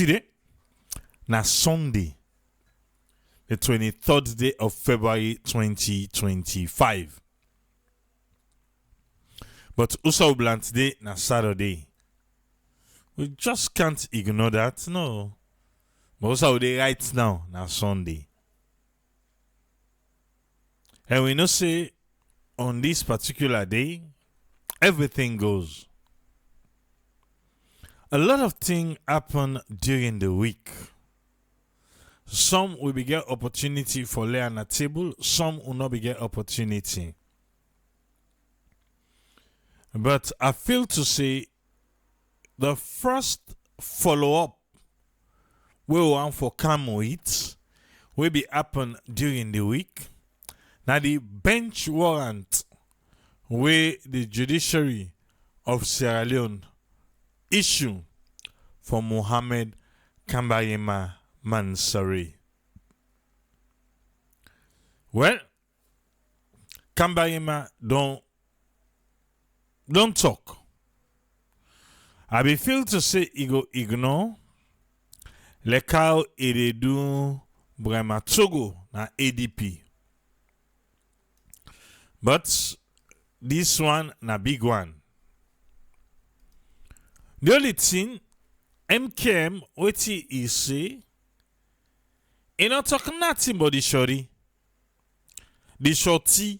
Today, na Sunday, the 23rd day of February 2025. But also Blunt Day na Saturday. We just can't ignore that, no. But also day right now na Sunday. And we know say on this particular day, everything goes. A lot of things happen during the week. Some will be get opportunity for lay on a table, some will not be get opportunity. But I feel to say the first follow-up we want for come with will be happen during the week. Now the bench warrant where the Judiciary of Sierra Leone issue for Kamarainba Mansaray. Well, Kamarainba don't talk. I be feel to say he go ignore le cow e do Brema Togo na ADP. But this one na big one. The only thing, MKM, what he say, he not talk nothing about the shorty. The shorty,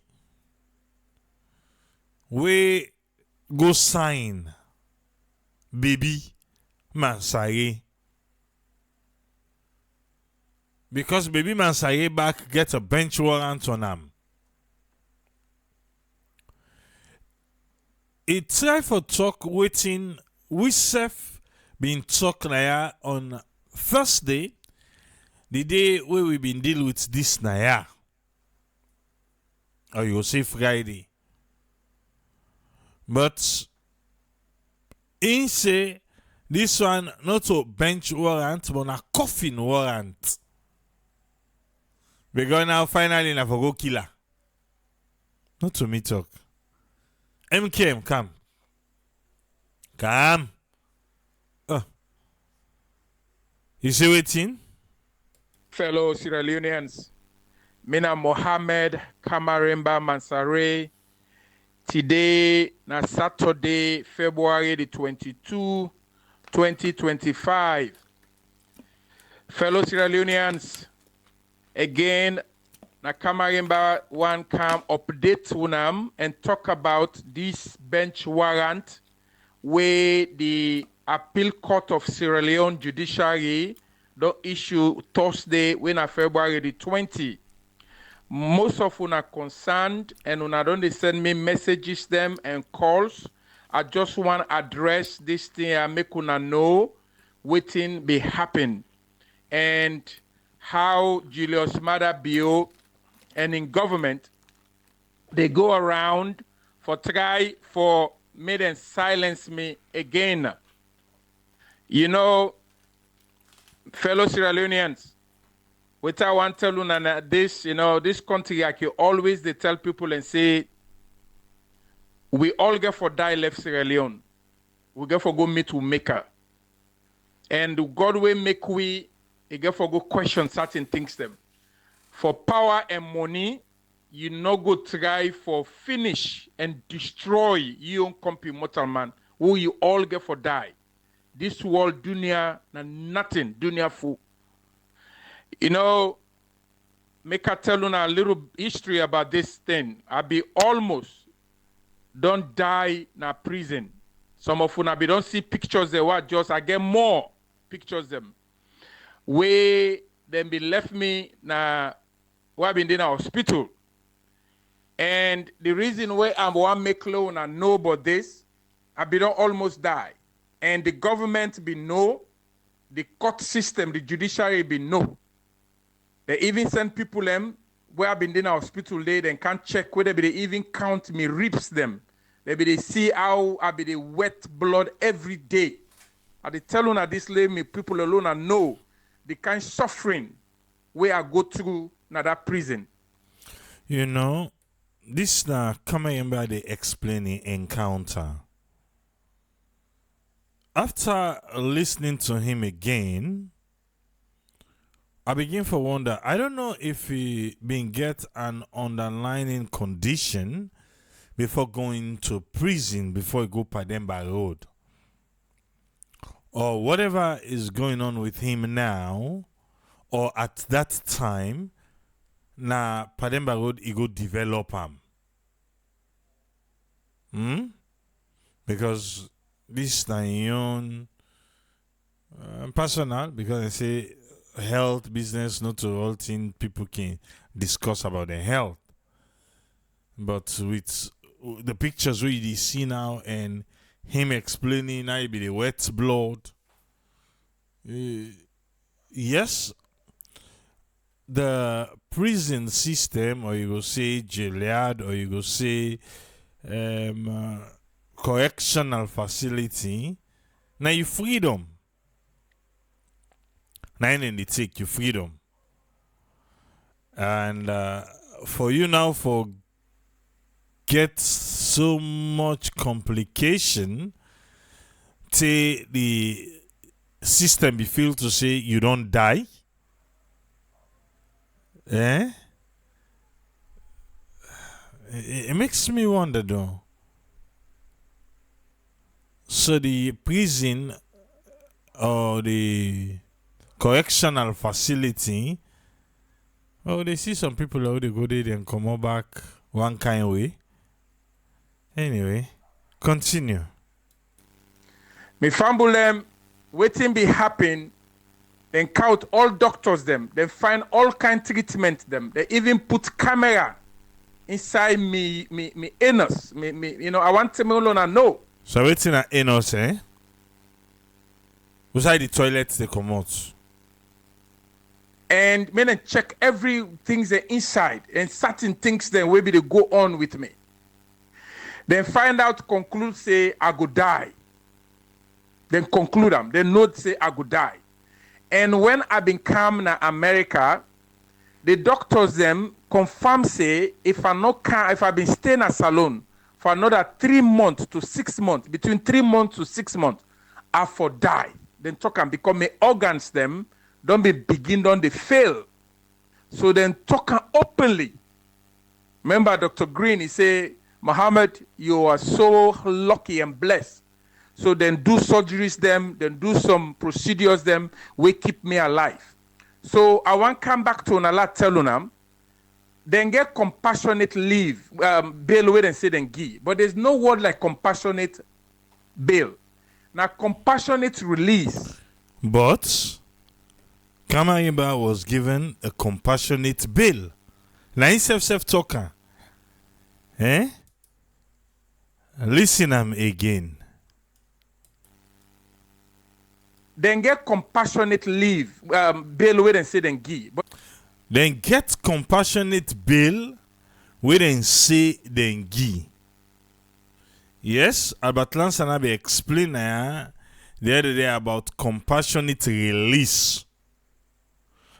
we go sign baby Mansaray. Because baby Mansaray back get a bench warrant on him. He try for talk waiting. We self been talking on Thursday, the day where we been dealing with this naya. Or you say Friday. But he say this one not a bench warrant, but a coffin warrant. Because now finally na for go killer. Not to me talk. MKM, come. Come. You see waiting? Fellow Sierra Leoneans, Mina Mohammed Kamarainba Mansaray. Today, na Saturday, February the 22, 2025. Fellow Sierra Leoneans, again, na Kamarainba one come update unam and talk about this bench warrant where the Appeal Court of Sierra Leone Judiciary don't issue Thursday when February the 20. Most of una concerned and una don't send me messages them and calls. I just want to address this thing and make una know waiting be happen and how Julius Maada Bio and in government they go around for try for me and silence me again. You know, fellow Sierra Leoneans, what I want to tell you this, you know, this country, like you always they tell people and say, we all get for die left Sierra Leone. We get for go meet with Maker. And God will make we get for go question certain things them. For power and money, you no go try for finish and destroy your own company mortal man, who you all get for die. This world dunya na nothing, dunya fool. You know, make I tell you a little history about this thing. I be almost don't die na prison. Some of you be don't see pictures there. What just I get more pictures them. Where them be left me na where been in a hospital. And the reason why I want to make loan and know about this, I be don't almost die. And the government be know, the court system, the judiciary be know. They even send people them where I've been in a hospital there, they can't check whether they even count me ribs them. Maybe they see how I be the wet blood every day. I they tell you that this lay me people alone and know the kind of suffering where I go through na that prison. You know, this na Kamarainba they explain the encounter. after listening to him again, I begin to wonder. I don't know if he been get an underlying condition before going to prison, before he go Pademba Road, or whatever is going on with him now, or at that time. Na Pademba Road, he go develop him. Because this is your own personal, because I say health business, not to all things people can discuss about their health. But with the pictures we see now and him explaining how it be the wet blood, yes, the prison system, or you go say jail yard, or you go say correctional facility, now you freedom. Now in they take your freedom. And for you now for get so much complication, till the system be feel to say you don't die. It makes me wonder though. So the prison or the correctional facility, they see some people how they go there and come back one kind of way. Anyway, continue. Me fumble them, waiting be happen. Then count all doctors them. Then find all kind treatment them. They even put camera inside me anus. I want to know. So waiting at anus, Beside the toilet they come out. And me then check everything the inside and certain things then maybe they go on with me. Then find out, conclude, say I go die. Then conclude them. Then note say I go die. And when I been come in America, the doctors them confirm say if I been staying at salon for another 3 months to 6 months, between 3 months to 6 months, I for die. Then talk and become my organs them don't be begin don't they fail. So then talk openly. Remember Dr. Green, he say, Muhammad, you are so lucky and blessed. So then do surgeries them, then do some procedures them, will keep me alive. So I want come back to Nala Telunam, then get compassionate leave, bail wait and say then give. But there's no word like compassionate bail. Now compassionate release. But Kamarainba was given a compassionate bail. Now he self-talker. Listen him again. Then get compassionate leave, bail wait and say then give. But then get compassionate bail, wait and say then give. Yes, Albert Lansana be explain the other day about compassionate release.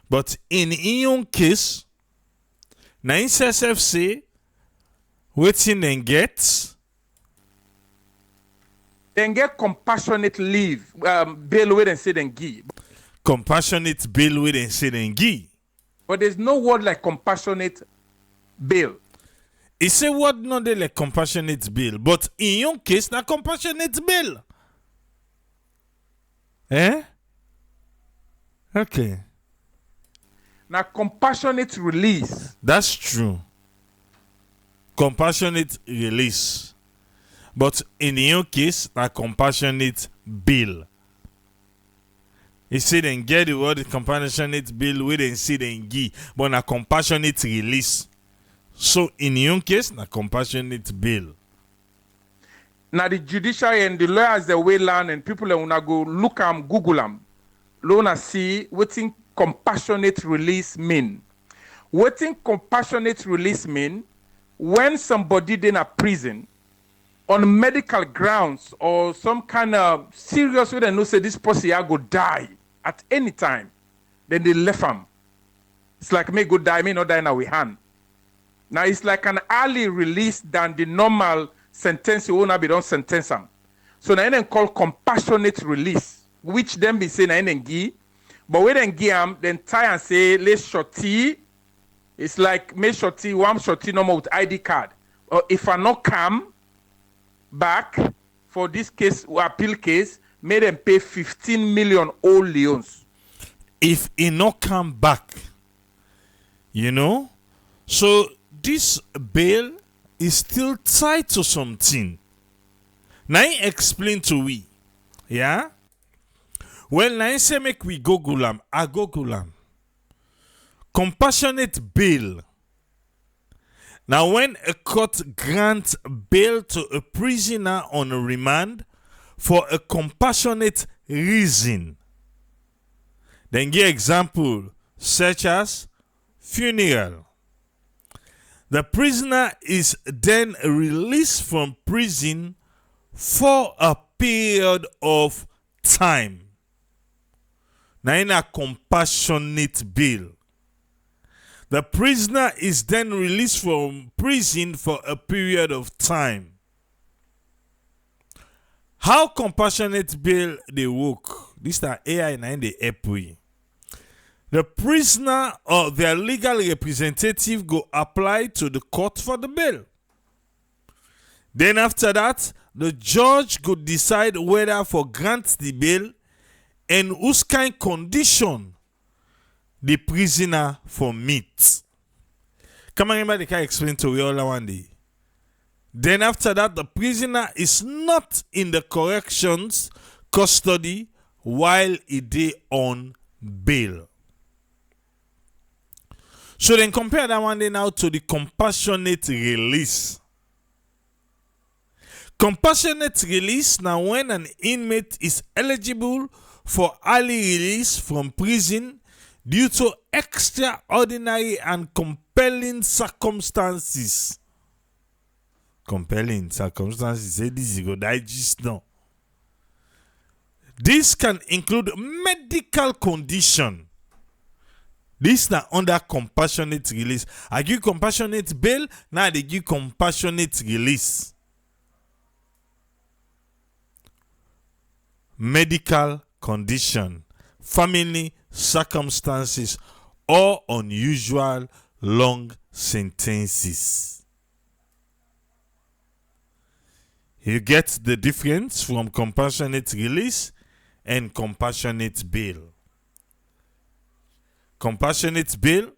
But in your case, na self say, waiting and get. Then get compassionate leave, bail wait and say then give. Compassionate bail wait and say then give. But there's no word like compassionate bail. It's a word not there like compassionate bail, but in your case, na compassionate bail. Okay. Now compassionate release. That's true. Compassionate release. But in your case, a compassionate bill. He said then get the word compassionate bill, we then see then give, but a compassionate release. So in your case, a compassionate bill. Now the judiciary and the lawyers they will learn and people that wanna go look them, Google them, wanna see what in compassionate release mean. What in compassionate release mean when somebody in a prison on medical grounds or some kind of serious way they know say this person here go die at any time, then they left him. It's like me go die, me not die in our hand. Now it's like an early release than the normal sentence you wanna be don't sentence him. So now they call compassionate release, which them be saying na then give. But when then give then tie and say let's shorty. It's like make shorty one shorty number with ID card. Or if I not come back for this case appeal case, may them pay 15 million old leons. If he not come back, so this bail is still tied to something. Now I explain to we, yeah. Well, now I say make we Google am, I Google am. Compassionate bail. Now, when a court grants bail to a prisoner on a remand for a compassionate reason, then give example such as funeral. The prisoner is then released from prison for a period of time. Now, in a compassionate bail. The prisoner is then released from prison for a period of time. How compassionate bail they work? This is AI in the April. The prisoner or their legal representative go apply to the court for the bail. Then after that, the judge could decide whether for grant the bail and whose kind condition the prisoner for meet. Kamarainba they can explain to you all one day. Then after that, the prisoner is not in the corrections custody while he is on bail. So then compare that one day now to the compassionate release. Compassionate release now when an inmate is eligible for early release from prison due to extraordinary and compelling circumstances. Compelling circumstances, say this is go digest now. This can include medical condition. This na under compassionate release. I give compassionate bail, now they give compassionate release. Medical condition, family circumstances, or unusual long sentences. You get the difference from compassionate release and compassionate bail. Compassionate bail,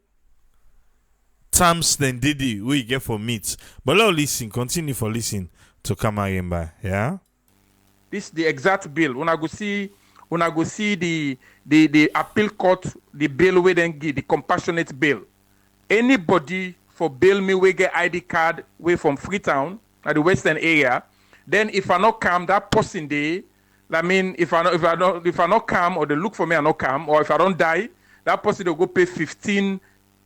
terms then didi we get for meat. But now listen, continue for listen to Kamarainba, yeah? This the exact bill. When I go see the appeal court, the bail we then give the compassionate bail. Anybody for bail me we get ID card way from Freetown at the western area. Then if I not come, that person day, I mean if I not come or they look for me and not come, or if I don't die, that person will go pay 15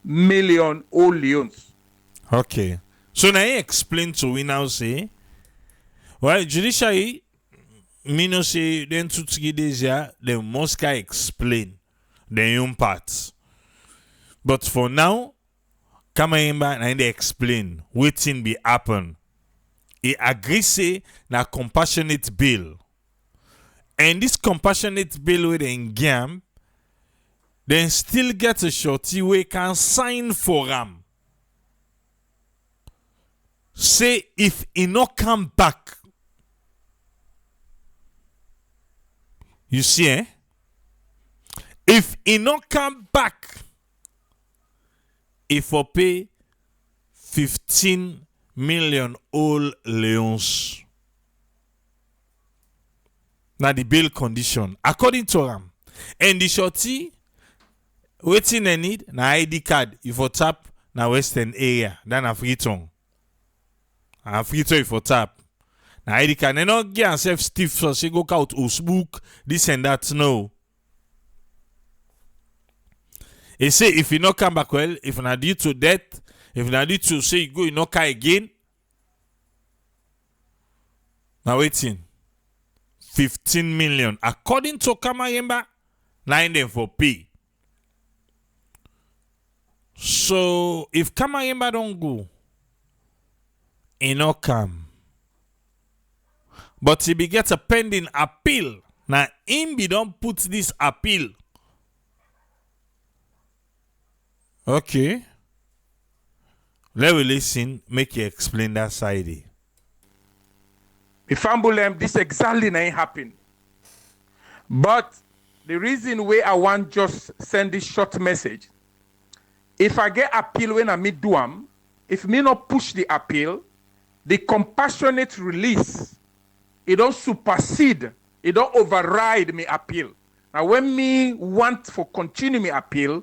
million old leons. Okay. So now you explain to we now say, well, judiciary, me no say then 2-3 days here, they must explain the own parts. But for now, Kamarainba and they explain what thing be happen. He agree say na compassionate bail. And this compassionate bail with the engam, then still get a shorty we can sign for him. Say if he not come back. You see, eh? If he not come back, he for pay 15 million old leons. Now the bail condition, according to him. And the shorty, waiting they need, na ID card, if for tap, na western area, then a Freetown. A Freetown if for tap. Na ID card, they not get yourself stiff, so she go out Osbook, this and that, no. He say if you not come back well, if not due to death, if not due to say you go, you not come again. Now waiting. 15 million. According to Kamarainba, 9 them for pay. So if Kamarainba don't go, he not come. but he be get a pending appeal. Now, him be don't put this appeal. Okay. Let me listen, make you explain that side. If Ambulem, this exactly ain't happen. But the reason why I want just send this short message, if I get appeal when I meet do if me not push the appeal, the compassionate release, it don't supersede, it don't override me appeal. Now when me want for continue me appeal,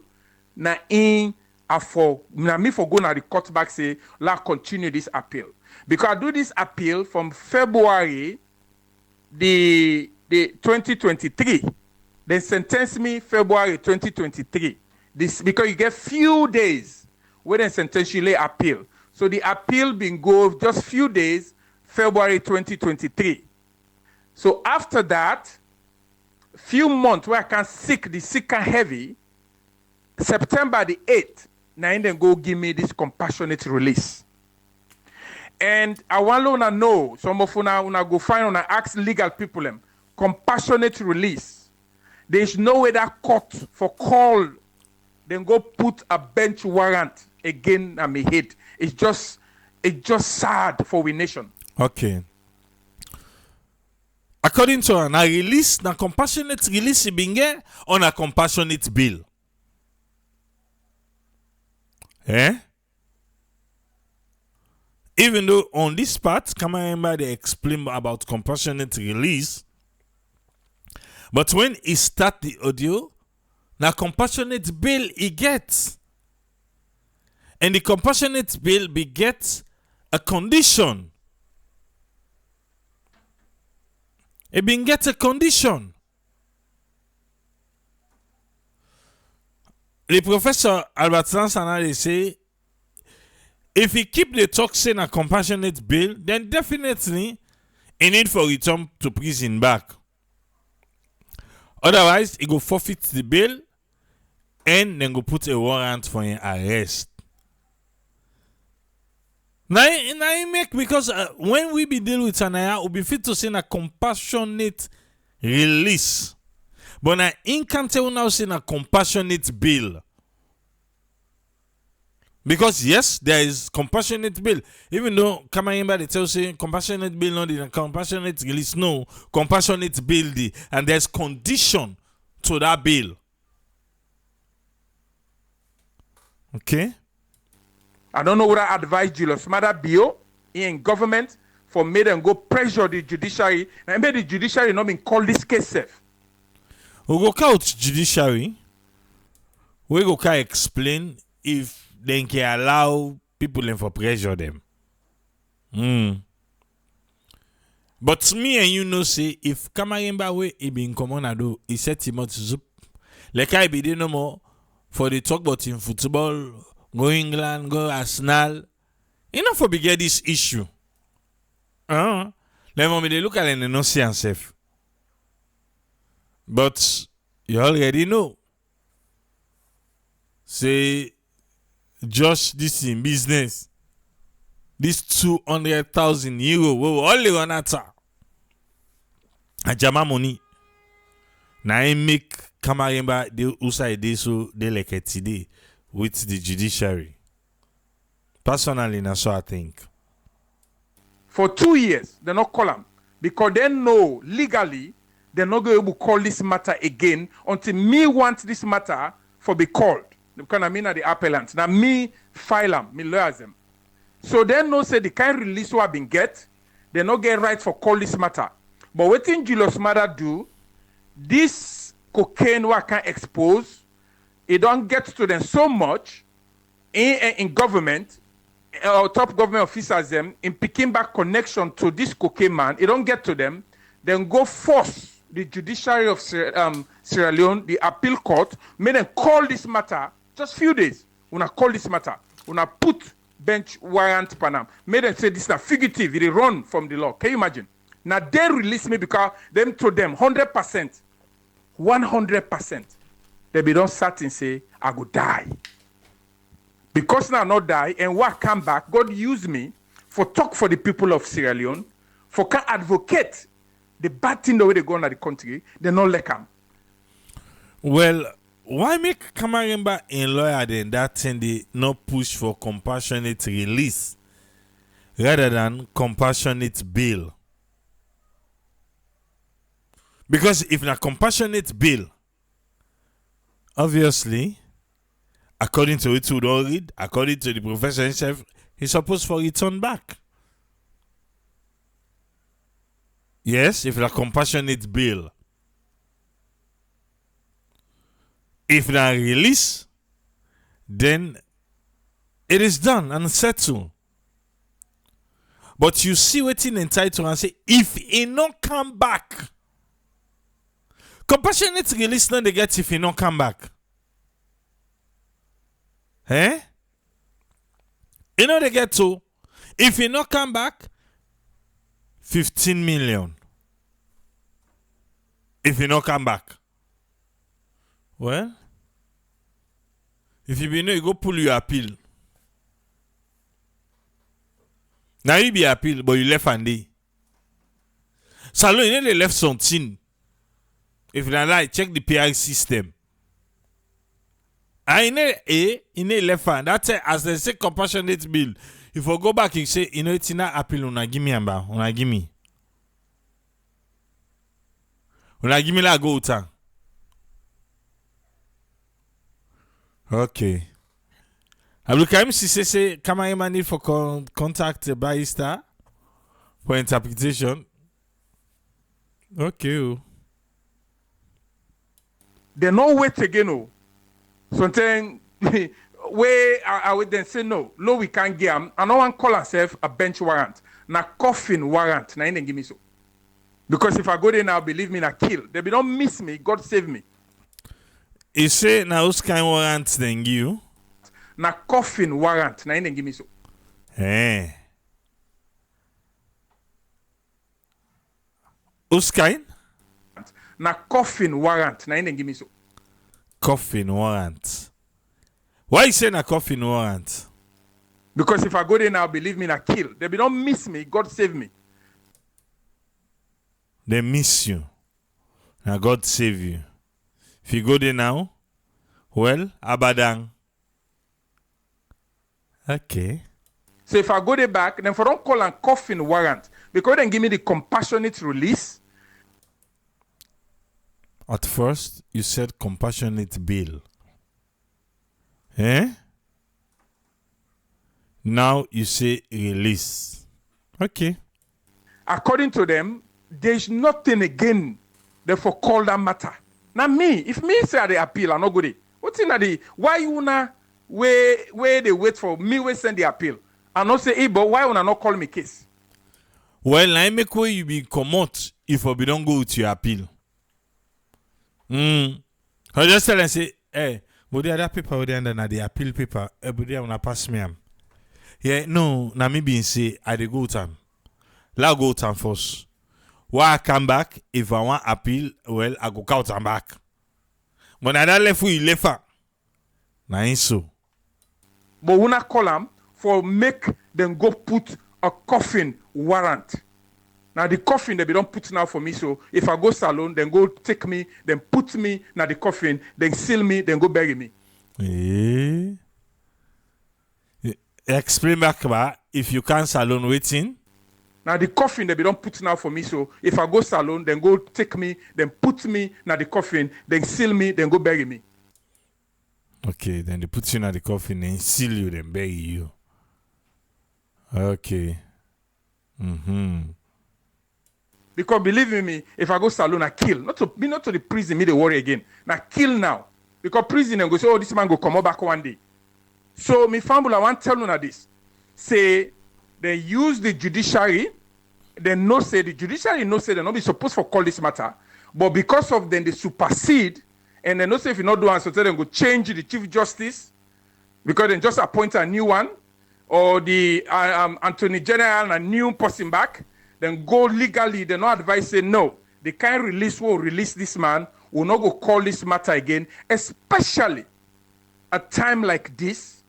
na in me for go na the court back say la continue this appeal. Because I do this appeal from February the 2023. Then sentence me February 2023. This because you get few days when they sentence you lay appeal. So the appeal been go just few days, February 2023. So after that, few months where I can sick, the sick and heavy, September the 8th, now then go give me this compassionate release. And I want to know, some of una go find on ask legal people them, compassionate release. There is no way that court for call, then go put a bench warrant again on me head. It's just sad for we nation. Okay. According to a release, na compassionate release binge on a compassionate bill. Eh? Even though on this part, Kamarainba they explain about compassionate release, but when he start the audio, na compassionate bill he gets. And the compassionate bill begets a condition. It begets a condition. The Professor Albert Lansana, they say, if he keep the talk saying a compassionate bill, then definitely he need for return to prison back. Otherwise, he go forfeit the bill and then go put a warrant for an arrest. Now it make because when we be deal with Anaya, we be fit to say a compassionate release. But now in can't tell now say a compassionate bill. Because yes, there is compassionate bill. Even though Kamarainba they tell say compassionate bill not in compassionate release, no, compassionate bill and there's condition to that bill. Okay. I don't know what I advise Julius Mother Bio in government for me them go pressure the judiciary. And maybe the judiciary not been called this case safe. We go out judiciary. We go can explain if they can allow people for pressure them. But me and you know say if Kamarainba way he been common and do he set him out to zup. Like I be there no more for the talk about in football. Go England, go Arsenal. You know for get this issue. Let me look at it and not see himself. But you already know. Say just this in business. This 200,000 euro. We only run at a jama money. Now I make Kamarainba de usai de so de like it today. With the judiciary. Personally, that's what I think. For 2 years, they not call them. Because they know legally, they're not going to call this matter again until me want this matter for be called. Because I mean at the appellant. Now me file them, me lawyers them. So they know say the kind of release what been get, they not get right for call this matter. But what thing Julius Mother do, this cocaine what can expose, it don't get to them so much in government, top government officers them in picking back connection to this cocaine man. It don't get to them. Then go force the judiciary of Sierra Leone, the appeal court, make them call this matter just few days. Una call this matter. Una put bench warrant panam. Make them say this is a fugitive. It run from the law. Can you imagine? Now they release me because them told them 100%, 100%. They be don't start and say, I go die. Because now I not die, and what come back, God use me for talk for the people of Sierra Leone, for can advocate the bad thing the way they go on at the country, they not like them. Well, why make Kamarainba a lawyer then that thing they not push for compassionate release rather than compassionate bail? Because if not compassionate bail, obviously, according to it, we don't read, according to the professor himself, he's supposed to return back. Yes, if not compassionate bail. If not release, then it is done and settled. But you see what in entitled and say, if he not come back, compassionate release not they get if he not come back. Eh? You know they get to, if he not come back, 15 million. If he not come back. Well, if you be know, you go pull your appeal. Now you be appeal, but you left and day. Salon, you know they left something. If you don't like, check the PR system. And in a left hand, that's as they say compassionate bill. If you go back, you say, you know, it's not appeal, una give me amba, una give me. Una give me la go uta. Okay. Abdulkarim Sise say Kamarainba need for contact the barrister for interpretation. Okay. They no wait again. Oh. Something where I would then say no, we can't get him. And no one call herself a bench warrant. Na coffin warrant. Na give me so. Because if I go there now, believe me, na kill. They be don't miss me. God save me. You say now who's kind warrant then give you? Na coffin warrant. Na give me so. Eh. Who's kind? Na coffin warrant. Na give me so. Coffin warrant. Why you say na coffin warrant? Because if I go there now, believe me, na kill. They be don't miss me. God save me. They miss you. Now God save you. If you go there now, well, abadang. Okay. So if I go there back, then for don't call and coffin warrant, because then give me the compassionate release. At first, you said compassionate bail. Eh? Now you say release. Okay. According to them, there's nothing again therefore call that matter. Now me, if me say I dey appeal, I no go there. What's in the why you na where they wait for me we send the appeal? I not say, hey, but why wanna not call me case? Well, I make way you be commot if we don't go with your appeal. I just tell and say, hey, but the other paper with the under na the appeal paper, but they wanna pass me am. Yeah, no, na me being say I dey go time. La go time first. Why I come back, if I want appeal, well, I go out and back. But I don't left you left her. Na ain't so. But when I call them for make them go put a coffin warrant. Now the coffin they be don't put now for me. So if I go salon, then go take me, then put me now the coffin, then seal me, then go bury me. Explain back about if you can't salon waiting. Now the coffin they be don't put now for me. So if I go salon, then go take me, then put me now the coffin, then seal me, then go bury me. Okay, then they put you in the coffin and seal you, then bury you. Okay. Because believe me, if I go salon, I kill. Not to the prison, me they worry again. Now kill now. Because prison and go say, oh, this man go come back one day. So me family, I want to tell you this. Say they use the judiciary, they no say the judiciary no say they not be supposed to call this matter, but because of them they supersede, and they no say if you not do answer, so they go change the chief justice because they just appoint a new one, or the Attorney General a new person back, then go legally. They no advise say no. They can't release this man. Will not go call this matter again, especially a time like this,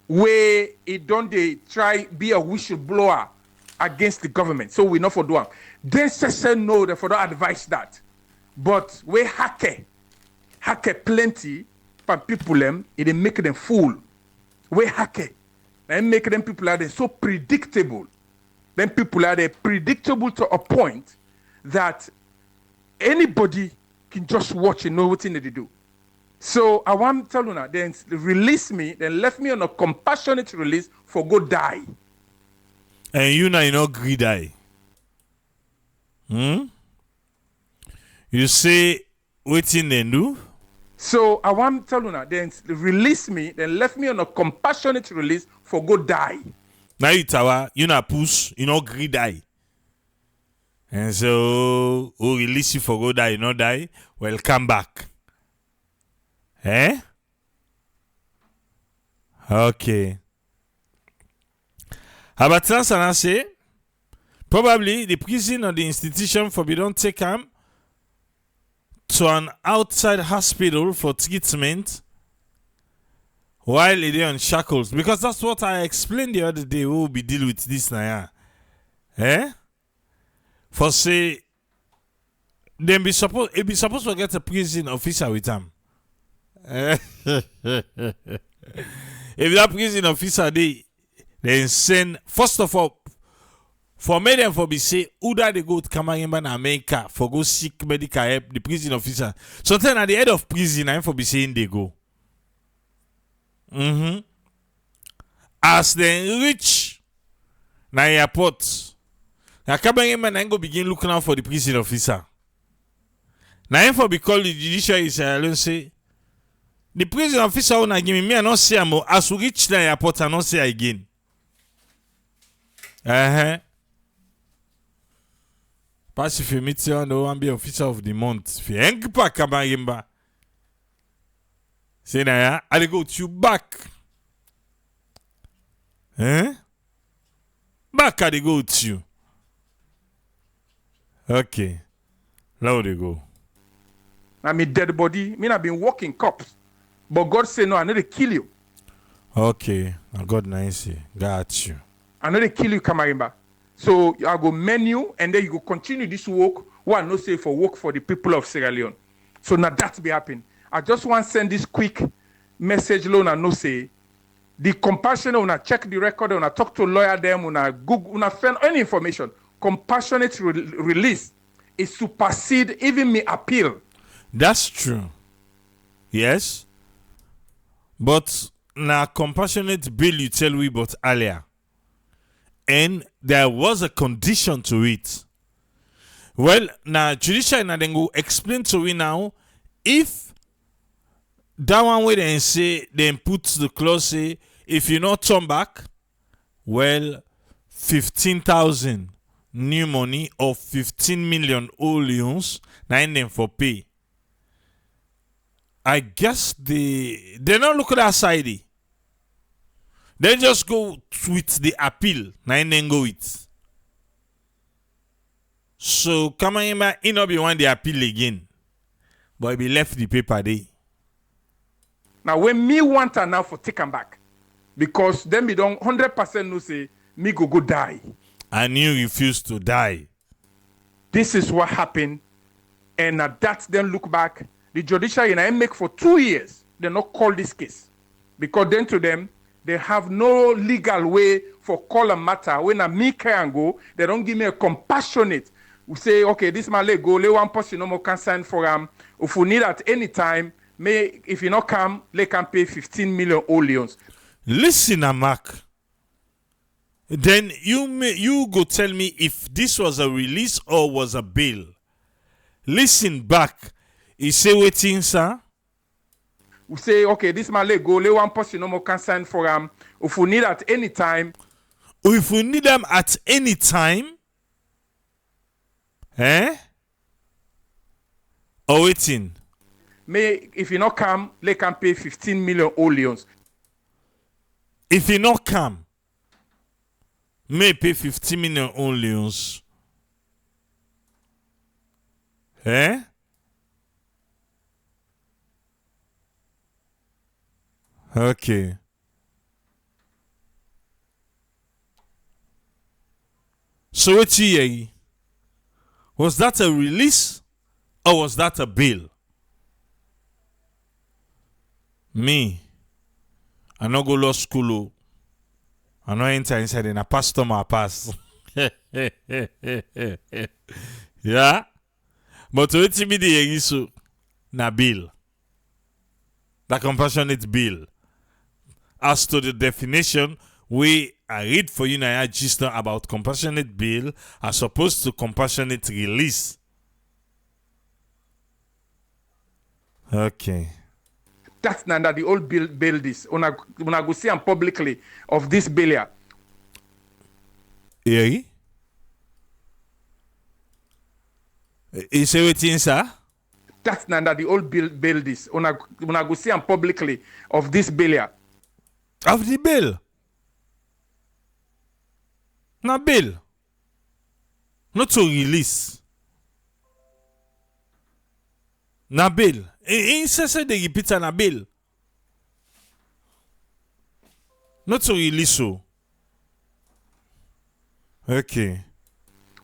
where it don't they try be a whistleblower against the government. So we not for do am. Then say no, they for don't advise that. But we hack plenty for people them, it make them fool. We hack and make them people are they so predictable. Then people are they predictable to a point that anybody can just watch and know what they do. So I want to tell you now, then release me, then left me on a compassionate release for go die. And you know you not agree die. You say waiting then do? So I want to tell you now, then release me, then left me on a compassionate release for go die. Now you tawa, you not push, you not agree die. And so who release you for go die, you not die, well come back. Eh? Okay. About that, I say, probably the prison or the institution for we don't take him to an outside hospital for treatment while he on shackles. Because that's what I explained the other day. We will be dealing with this now. Eh? For say, then be supposed to get a prison officer with him. If that prison officer they then send first of all for me them for be say who that they go to Kamarainba in America for go seek medical help the prison officer. So then at the head of prison I for be saying they go. As they reach na airport, na Kamarainba na go begin looking out for the prison officer. Na for be called the Judiciary say the prison officer will not give me, I not say I'm as we reach the airport, I not say again. Pass if you meet you on the one be officer of the month. If you ain't back, Kamarainba. Say now, I go to you back. Back, I go to you. Okay. Now they go. Now me dead body, me not been walking cops. But God say no, I need to kill you. Okay, God nice. Got you. I need to kill you, Kamarainba. So I go menu and then you go continue this work. One no say for work for the people of Sierra Leone. So now that be happen. I just want to send this quick message loan and no say the compassionate when I check the record, when I talk to a lawyer them, when I Google, when I find any information, compassionate release is supersede even me appeal. That's true. Yes. But now compassionate bill you tell we about earlier. And there was a condition to it. Well, now Judiciary now then go explain to we now if that one way then say then put the clause say if you not turn back, well 15,000 new money or 15 million old loans now them for pay. I guess they not look at that side. They just go with the appeal. Now then go it. So Kamarainba he not be want the appeal again. But he be left the paper there. Now when me want her now for take them back. Because then me don't 100% no say me go die. And you refuse to die. This is what happened. And that then look back. The judiciary and I make for 2 years. They not call this case. Because then to them, they have no legal way for call a matter. When a me can go, they don't give me a compassionate. We say, okay, this man let go. Let one person no more can sign for him. If we need at any time, may if you not come, they can pay 15 million Oleons. Listen, Mark. Then you go tell me if this was a release or was a bail. Listen back. He say waiting, sir. We say, okay, this man let go. Let one person no more can sign for him. If we need at any time. Or if we need them at any time. Or waiting. May if you not come, they can pay 15 million Oleons. If you not come, may pay 15 million Oleons. Okay. So what you was that a release or was that a bail? Me, I no go law school. Oh. I no enter inside in a pastor my pass. Yeah. But what me the so na bill. The compassionate bill. As to the definition, we I read for you now just about compassionate bill as opposed to compassionate release. Okay. That's not the old bill this. When I go see am publicly of this bill here. Yeah. You say what in sir? That's not the old bill this. When I go see am publicly of this bill here. Of the bill? Na bill. Not to release. Na bill. In say they repeat na bill. Not to release so. Okay.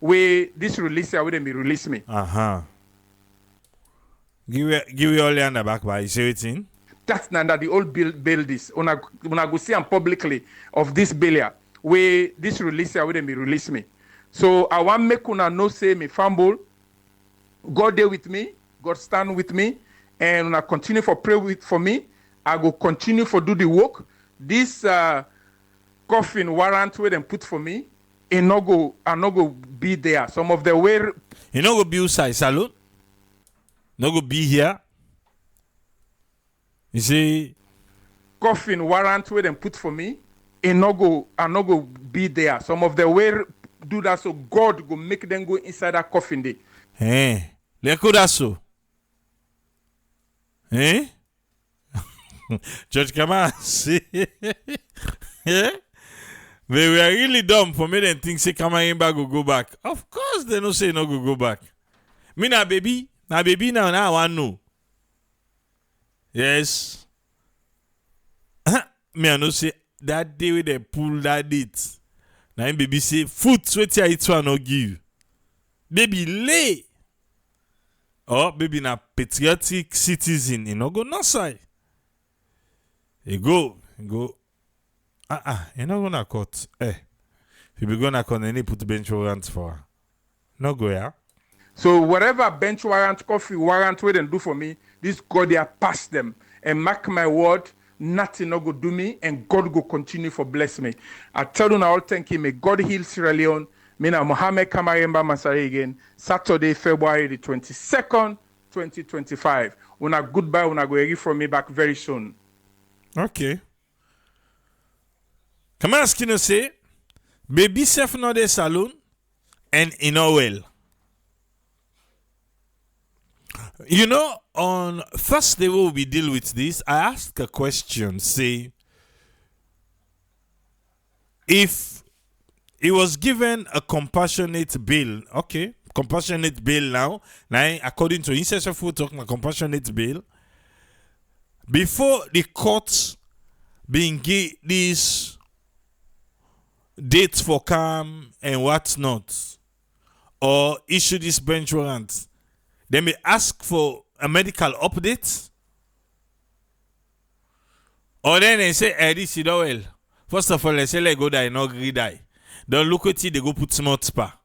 This release here, wouldn't be release me. Uh-huh. Give you all the back by saying. That's not the old bill this. When I go see am publicly of this bill here, this release here wouldn't be release me. So I want make una know say me fumble. God there with me. God stand with me. And when I continue for pray for me, I go continue for do the work. This coffin warrant where them put for me, I no go be there. Some of the way you no go be outside salon. No go be here. You see, coffin warrant where them put for me, I no go be there. Some of the way do that so God go make them go inside that coffin day. Eh, le could so. Eh? Judge Kamara see. Yeah? They were really dumb for me then think say Kamarainba go back. Of course they no say no go back. Me na baby now I want know. Yes. Me I know say that day when they pull that date. Now baby say food sweat here it will not give. Baby lay. Oh baby na patriotic citizen, you know go no side. You go. You're not gonna court. If you be gonna court, then you put bench warrant for her. No go yeah. So whatever bench warrant, coffee warrant, where they do for me, this God there pass them and mark my word, nothing no go do me, and God go continue for bless me. I tell you now, thank you. May God heal Sierra Leone. Me na Mohammed Kamarainba Mansaray again. Saturday, February the 22nd, 2025. Una goodbye. Una go hear from me back very soon. Okay. Come on, skin say, baby self no de saloon and in no well. You know, on first day when we deal with this, I ask a question, say, if he was given a compassionate bail, okay, compassionate bail now according to Incessant Food talking about compassionate bail, before the courts being give this dates for calm and what's not, or issue this bench warrant, they may ask for a medical update, or then they say, this is well. First of all, they say, let go die, not agree die. Don't look at it, they go put smart spa.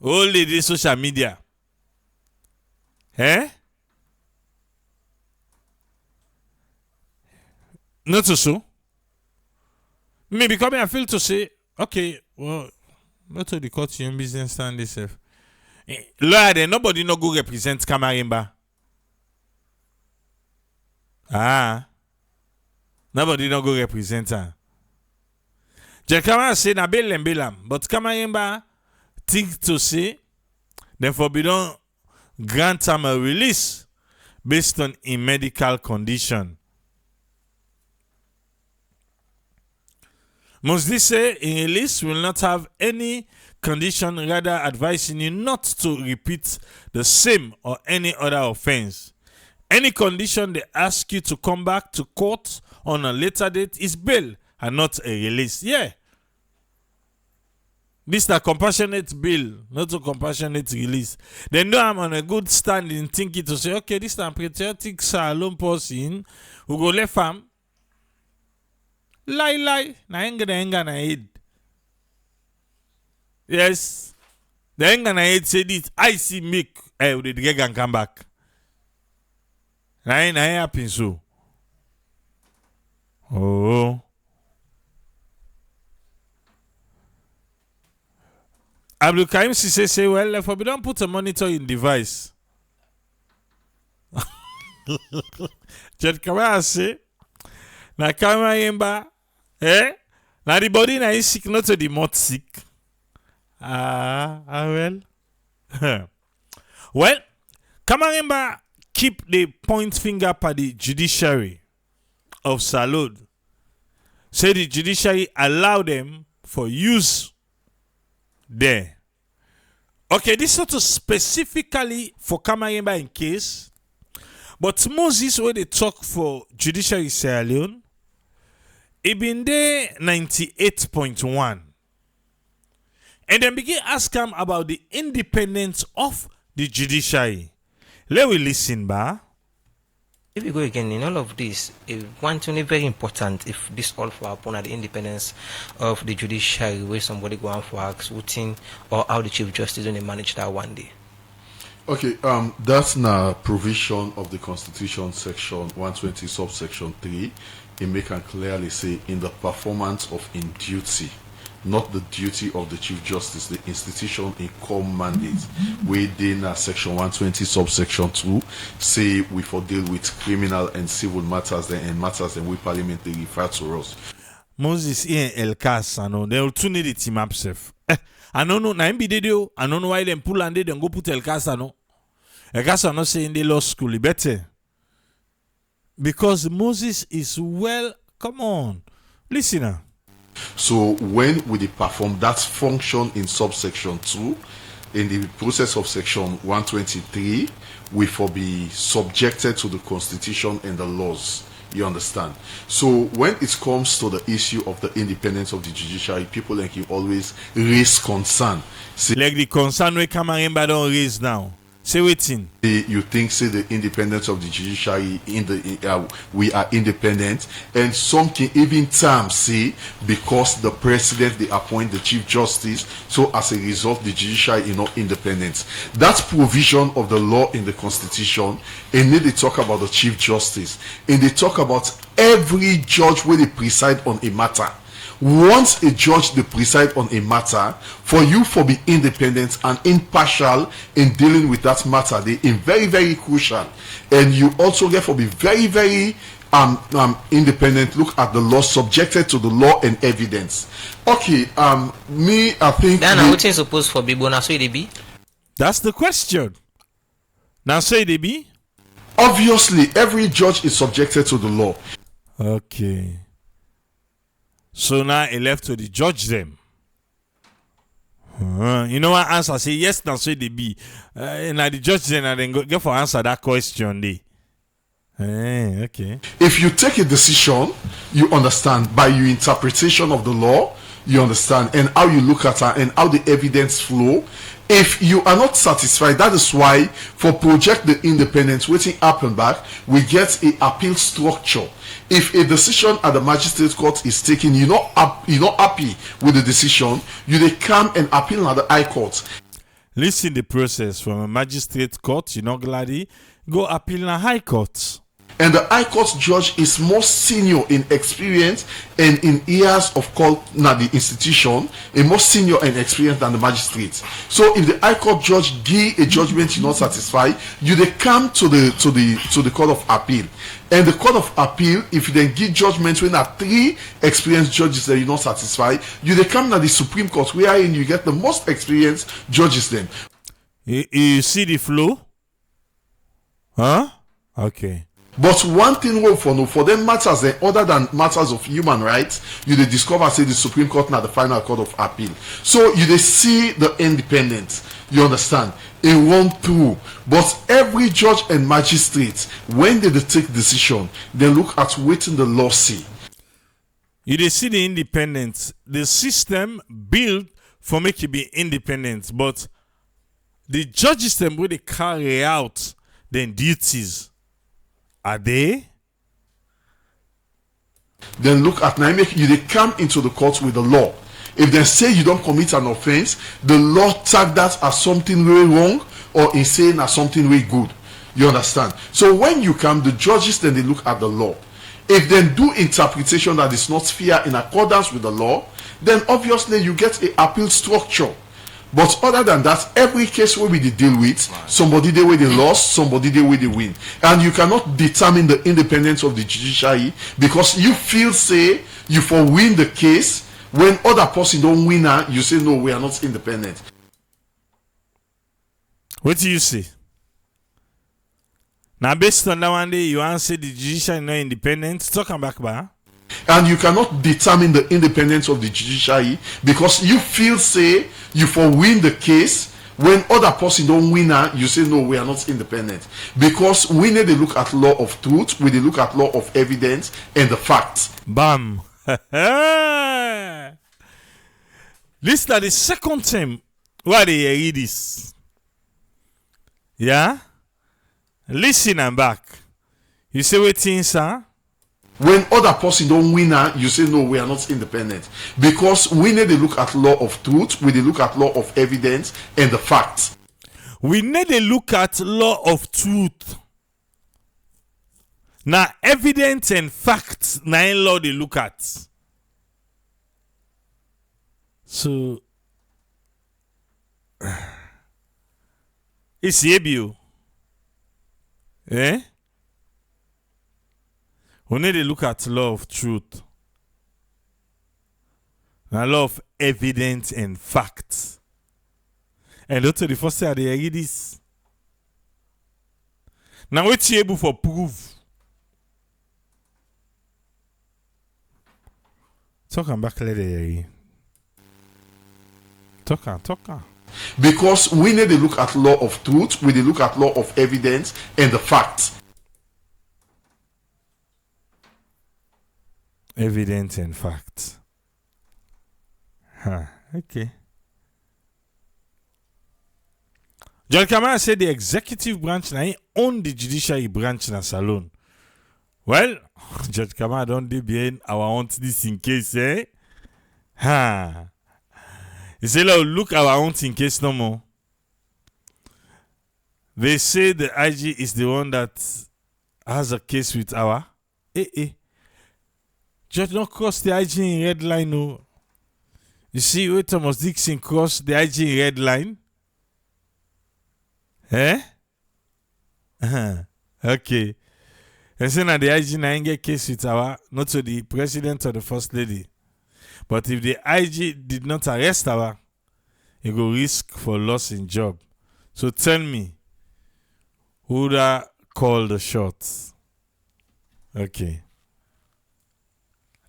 All the social media. Eh? Not so. Maybe come and feel to say, okay, well, not to the court, your business stand itself. Lawyer, nobody no go represent Kamarainba. Nobody no go represent her. Kamara say na bail and bail, but Kamarainba think to say, therefore we don't grant him a release based on a medical condition. Must this say in release will not have any condition, rather advising you not to repeat the same or any other offense. Any condition they ask you to come back to court on a later date is bail and not a release. Yeah. This is a compassionate bill, not a compassionate release. They know I'm on a good standing thinking to say, okay, this is a patriotic salon person who go left farm. Lie, na enga na head. Yes. The enga na head said it. I see make the guy can come back. Na happen so. Oh. Abdul Karim say, well, if we don't put a monitoring device. Judge Kamara say, na Kamarainba, na the body na is sick, not to the mouth sick. Well. Well, Kamarainba keep the point finger by the judiciary of Salud. Say the judiciary allow them for use there. Okay, this is not specifically for Kamarainba in case, but Moses, when they talk for Judiciary Sierra Leone, it been there 98.1. And then begin ask him about the independence of the judiciary. Let we listen, ba. If we go again in all of this, one thing is very important. If this all for upon the independence of the judiciary, where somebody go on for ask routine or how the Chief Justice only manage that one day. Okay, that's now provision of the Constitution, section 120, subsection 3. It make and clearly say in the performance of in duty, not the duty of the Chief Justice, the institution in core mandate within section 120 subsection 2 say we for deal with criminal and civil matters and matters and we parliament they refer to us. Moses in El Cas, I know they will tune the team up safe. I don't know, na MBD, I don't know why them pull and they don't go put El Cas, I know. El Cas are not saying they law school, better. Because Moses is well, come on, listen now. So when we perform that function in subsection 2, in the process of section 123, we for be subjected to the Constitution and the laws. You understand? So when it comes to the issue of the independence of the judiciary, people like you always raise concern. Say, like the concern we Kamarainba don't raise now. Say waiting. You think say the independence of the judiciary we are independent, and some can even terms say because the president they appoint the Chief Justice, so as a result the judiciary is not independent. That's provision of the law in the Constitution, and then they talk about the Chief Justice, and they talk about every judge where they preside on a matter. Once a judge they preside on a matter, for you for be independent and impartial in dealing with that matter, they are very, very crucial. And you also therefore be very, very independent, look at the law, subjected to the law and evidence. Okay, me, I think then what is supposed for be bona so be? That's the question. Now say they be? Obviously, every judge is subjected to the law. Okay. So now it left to the judge them. You know what answer? Say yes, now say they be. Now the judge then and then go for answer that question they. Okay. If you take a decision, you understand by your interpretation of the law, you understand, and how you look at it and how the evidence flow. If you are not satisfied, that is why for project the independence waiting happen back, we get a appeal structure. If a decision at the magistrate court is taken, you're not happy with the decision, you they come and appeal at the high court. Listen the process from a magistrate court, you know gladly, go appeal na high court. And the high court judge is more senior in experience and in years of call now the institution, a more senior and experienced than the magistrate. So if the high court judge give a judgment you're not satisfied, you they come to the court of appeal. And the court of appeal, if you then give judgment when there are 3 experienced judges that you're not satisfied, you they come to the Supreme Court wherein you get the most experienced judges then. You see the flow? Huh? Okay. But one thing for them matters other than matters of human rights, you they discover say the Supreme Court now the final court of appeal. So you they see the independence, you understand, it run through. But every judge and magistrate, when they take decision, they look at waiting the law see. You they see the independence, the system built for make it be independent, but the judges them where they carry out their duties, are they? Then look at now, make you they come into the court with the law. If they say you don't commit an offense, the law tag that as something very wrong or insane as something very good. You understand? So when you come, the judges then they look at the law. If they do interpretation that is not fair in accordance with the law, then obviously you get a appeal structure. But other than that, every case where we deal with, somebody they where they lost, somebody they where they win. And you cannot determine the independence of the judiciary because you feel say you for win the case when other person don't win, you say no, we are not independent. What do you say? Now, based on that one day, you answer the judiciary not independent. Talk back, ba. And you cannot determine the independence of the judiciary because you feel say you for win the case when other person don't win, you say no, we are not independent. Because we need to look at law of truth, we need to look at law of evidence and the facts. Bam. This is the second time why they read this. Yeah? Listen and back. You say what things, sir? When other person don't win, you say no, we are not independent. Because we need to look at law of truth, we need to look at law of evidence and the facts. We need to look at law of truth. Now, evidence and facts, now in law they look at. So, it's ABU. Eh? We need to look at law of truth. Now, law of evidence and facts. And that's the first time they read this. Now, what you able for proof? Talk and back later. Talk. Because we need to look at law of truth, we need to look at law of evidence and the facts. Evidence and facts. Okay. John Kamara said the executive branch now own the judiciary branch na salon. Well, Judge Kamara don't dey behind our own this in case, eh? He say, look our own in case no more. They say the IG is the one that has a case with our. Judge don't cross the IG in red line, no. You see where Thomas Dixon crossed the IG in red line? Eh? Okay. And say now the IG na get case with our, not to the president or the first lady. But if the IG did not arrest our, he go risk for loss in job. So tell me, who da call the shots? Okay.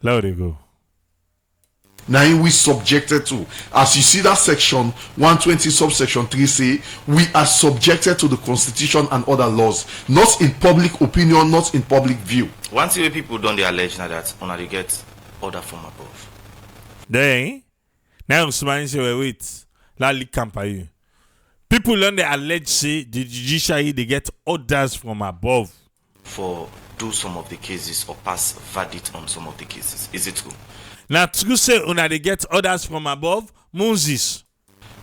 Let it go. Now we subjected to, as you see that section 120 subsection 3 say, we are subjected to the constitution and other laws, not in public opinion, not in public view. One thing people don't they allege now that when they get order from above. Then, now Usman say wait, let me camp you. People don't they allege say the judiciary they get orders from above for do some of the cases or pass verdict on some of the cases. Is it true? Now, true say when they get orders from above, Moses.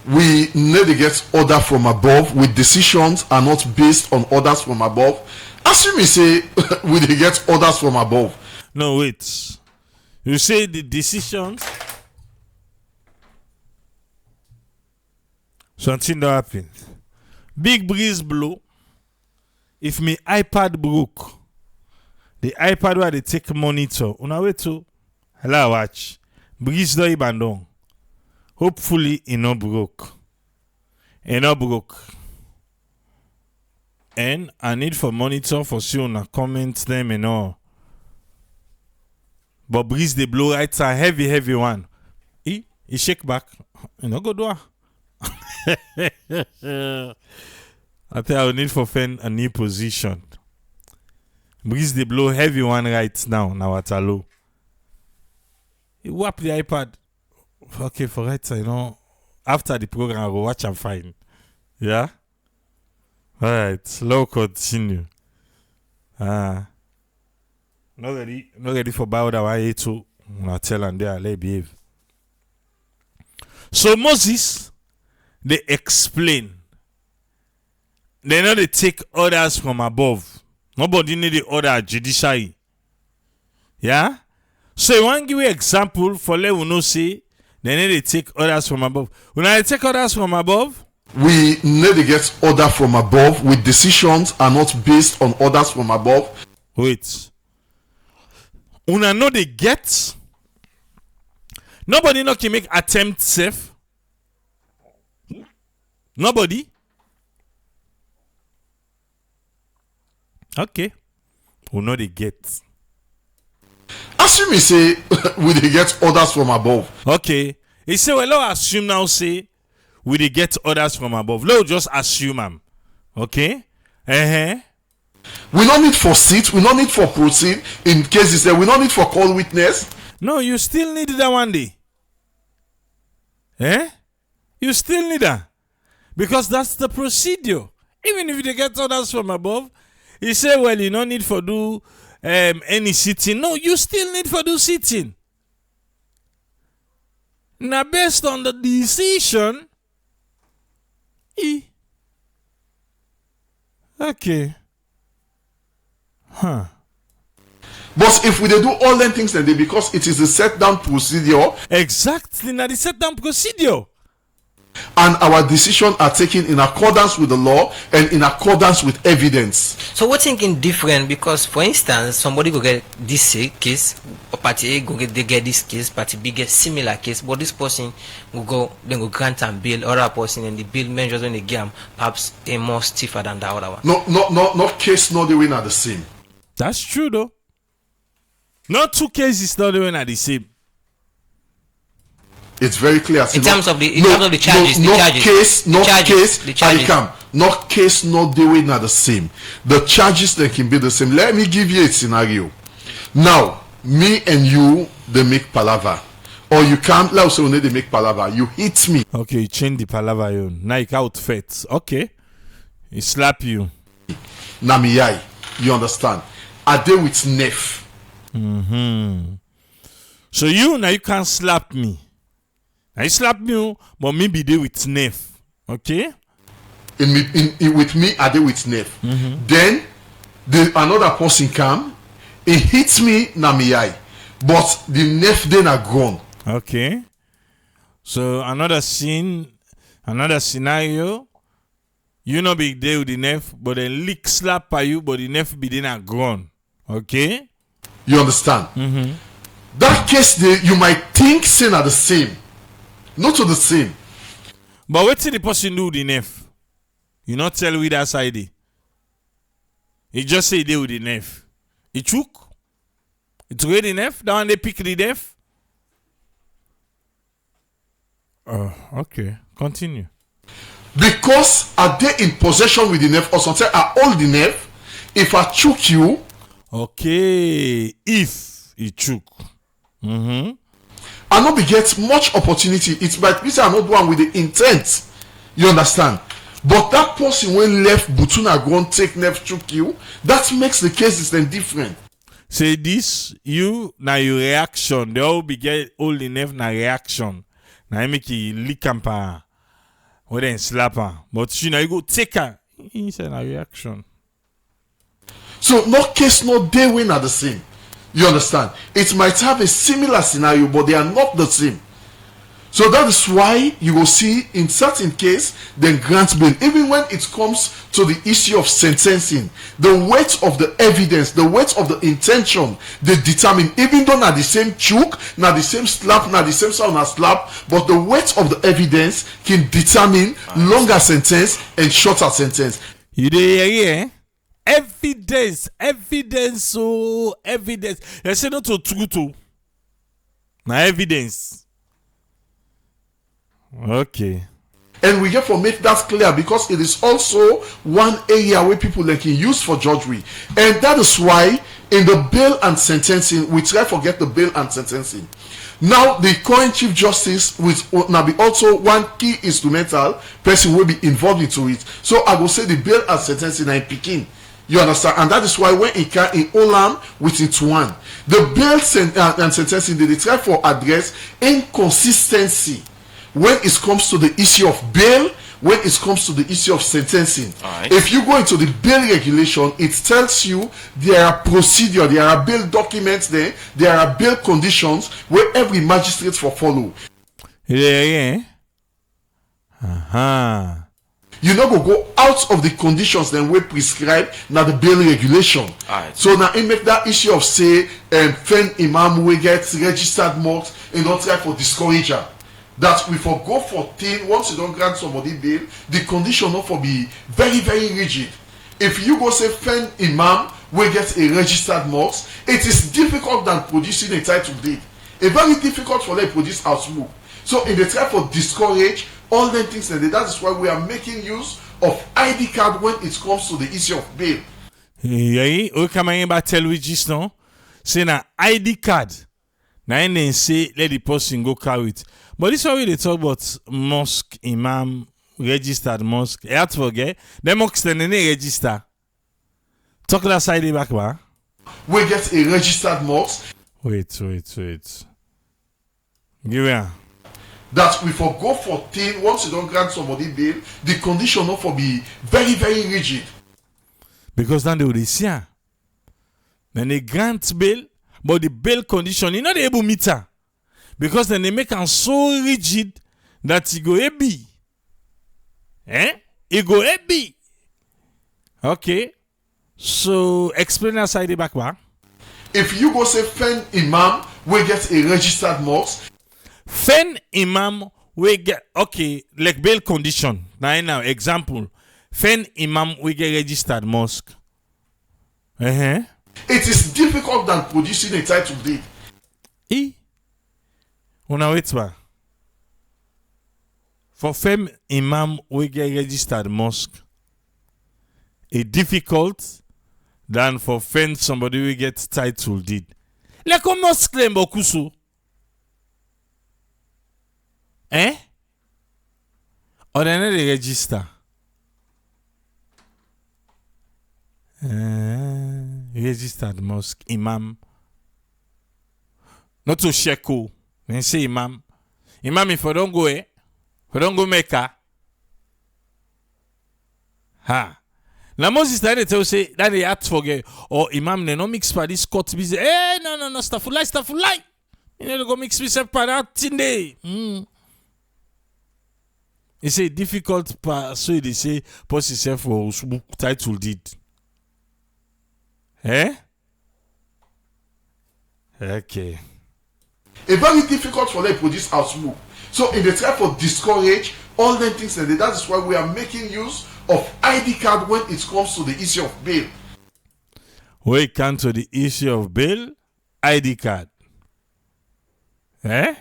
We need to get order from above with decisions are not based on orders from above. As you may say, we dey get orders from above. No, wait. You say the decisions. Something that happen. Big breeze blow. If my iPad broke, the iPad where they take monitor, una wait to. Hello, watch. Breeze do ibandon. Hopefully, it not broke. It not broke. And I need for monitor for see una comments them and all. But breeze they blow right a heavy one. He shake back. You know go do. I think I will need for find a new position. Breeze they blow heavy one right now at a low. You whap the iPad. Okay, for right side, after the program, I will watch and find. Yeah? Alright, low continue. Not ready for bow that I too. I tell and there, let behave. So Moses, they explain. They know they take orders from above. Nobody need the order judiciary. Yeah? So you want to give you example for let we know say they need to take orders from above. When I take orders from above, we need to get order from above with decisions are not based on orders from above. wait. Una know they get. Nobody no can make attempt safe. Nobody. Okay. We know they get. Assume me say we dey get orders from above. Okay. He say, well, let's assume now say we dey get orders from above. Let's just assume am. Okay? We no need for sit, we no need for proceed in cases that we no need for call witness. No, you still need that one day. You still need that. Because that's the procedure. Even if they get orders from above, he say, well, you no need for do any sitting. No, you still need for do sitting. Now, based on the decision, okay. But if we dey do all them things then because it is a set down procedure. Exactly, now the set down procedure. And our decisions are taken in accordance with the law and in accordance with evidence. So what's thinking different? Because for instance, somebody go get this case, or party A they get this case, party B get similar case, but this person will go then go grant and bill other person, and the bill measures on the game perhaps a more stiffer than the other one. No case not the winner the same. That's true though. Not two cases not the winner the same. It's very clear. In terms of the charges, not case, not doing are the same. The charges they can be the same. Let me give you a scenario. Now, me and you, they make palaver, or you can't. Let us say they make palaver. You hit me. Okay, you change the palaver. You Nike outfit. Okay, he slap you. Namiyai, you understand? Are they with nef? So you now you can't slap me. I slap you, but maybe they with nef. Okay? With me, are they with nef? Then another person come, he hits me, Namiyai, but the nef then are gone. Okay. So another scenario, you know be there with the nef, but then lick slap by you, but the nef be then are gone. Okay? You understand? That case, you might think sin are the same. Not to the same. But what did the person do with the nef? You not tell with that side. He just say they with the nef. He took. He took the nef. That one they pick the nef. Okay. Continue. Because are they in possession with the nef, or something I hold the nef? If I choke you. Okay. If he choke. I not be get much opportunity. It might be say I not one with the intent. You understand? But that person when left Butuna go and take nef choke you, that makes the cases then different. Say this, you now your reaction. They all be get all the nef na reaction. Now make you lick and pa or then slap her. But you know you go take her. He said a reaction. So no case, no day win are the same. You understand? It might have a similar scenario, but they are not the same. So that is why you will see in certain case, then grant bail. Even when it comes to the issue of sentencing, the weight of the evidence, the weight of the intention, they determine, even though not the same choke, not the same slap, not the same sound as slap, but the weight of the evidence can determine longer sentence and shorter sentence. You dey evidence, so evidence. They say not to true. Now evidence. Okay. And we get to make that clear because it is also one area where people like can use for judgery. And that is why in the bail and sentencing, we try to get the bail and sentencing. Now the current Chief Justice will now be also one key instrumental person will be involved into it. So I will say the bail and sentencing in Peking. You understand? And that is why when it can in Olam with it one, the bail and sentencing they try for address inconsistency when it comes to the issue of bail, when it comes to the issue of sentencing. Right. If you go into the bail regulation, it tells you there are procedure, there are bail documents there are bail conditions where every magistrate for follow. Yeah. You no go out of the conditions then we prescribe now the bail regulation. Alright. So now it make that issue of say fen imam we get registered mosque and not try for discourager. That we for go 14 once you don't grant somebody bail, the condition not for be very very rigid. If you go say fen imam we get a registered mosque, it is difficult than producing a title deed. It's very difficult for them to produce house move. So in the try for discourage all them things, and that is why we are making use of ID card when it comes to the issue of bail. Yeah, o Kamarainba tell we just now, say na ID card. Now and say let the person go carry it. But this is why they talk about mosque, imam, registered mosque. You have to forget, them mosques they register. Talk that side back, man. We get a registered mosque. Wait. Give me. That we for go 14 once you don't grant somebody bail, the condition not for be very very rigid. Because then they will see. Then they grant bail, but the bail condition, you're not able to meet her. Because then they make them so rigid that it go heavy. It go heavy. Okay. So explain that side back, man. If you go say fen imam, we get a registered mosque. Fen imam we get okay like bail condition. Now example. Fen imam we get registered mosque. It is difficult than producing a title deed. Una wait ba. For fen imam we get registered mosque. It's difficult than for fen somebody we get title deed. Like a mosque claim bokusu. Or they need to register. Registered mosque, imam. Not to sheko. Then say imam. Imam, if I don't go, if I don't go Mecca. Now Moses started to say that they had to forget. Or imam, they no mix for this court business. No, stuff. You know, go mix with for that thing day. It's a difficult part, so they say post yourself for title deed. Okay. It's very difficult for them to produce house move. So in the try for discourage all them things, and that is why we are making use of ID card when it comes to the issue of bail. When it comes to the issue of bail, ID card. Yeah.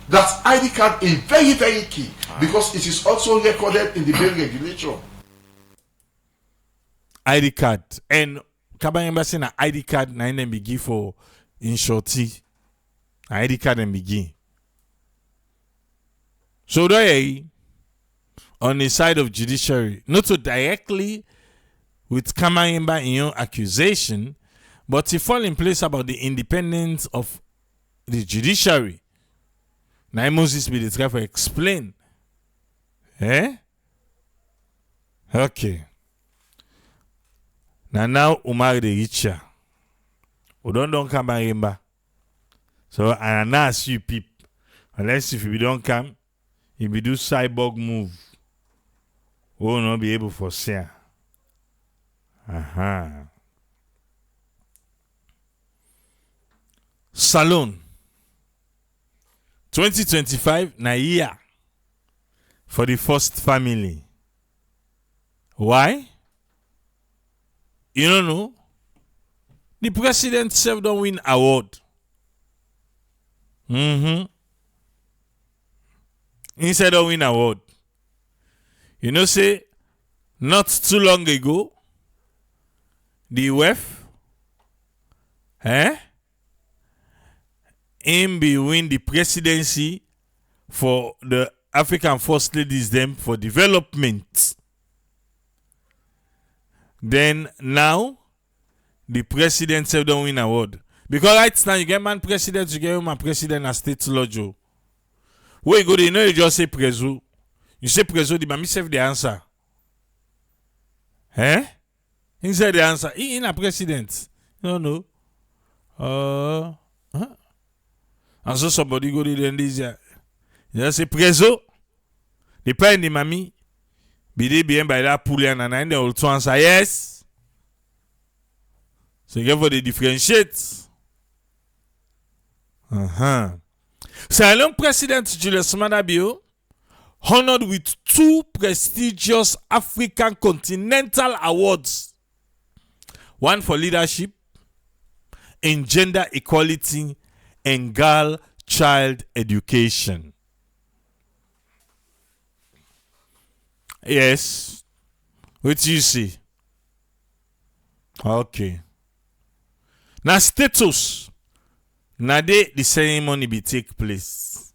That ID card is very, very key because it is also recorded in the bail regulation. ID card. And Kamarainba say na ID card na them begin for in shorty. ID card and begin. So there on the side of judiciary, not so directly with Kamarainba in your accusation, but to fall in place about the independence of the judiciary. Now Moses be the try for explain. Okay. Now Umar the richer. We don't Kamarainba. So I now ask you peep. Unless if we don't come, if we do cyborg move, we will not be able to say. Salon 2025 na year for the first family. Why? You don't know? The president self don't win award. Instead don't win award. You know, say not too long ago, the WEF him be win the presidency for the African First Ladies them for development. Then now the president say don't win award. Because right now you get man president, you get woman president as state lojo. Where you go, you know you just say preso. You say preso, the mami save the answer. Eh? He said the answer. He in a president. No. And so somebody go to the end this year. You just say preso. Depend the mami. Be they bien by that pullian and they will answer yes. So you get for the differentiate. Salon President Julius Maada Bio honored with 2 prestigious African Continental Awards. One for leadership in gender equality and girl-child education. Yes. What do you see? Okay. Now status. Now the ceremony be take place.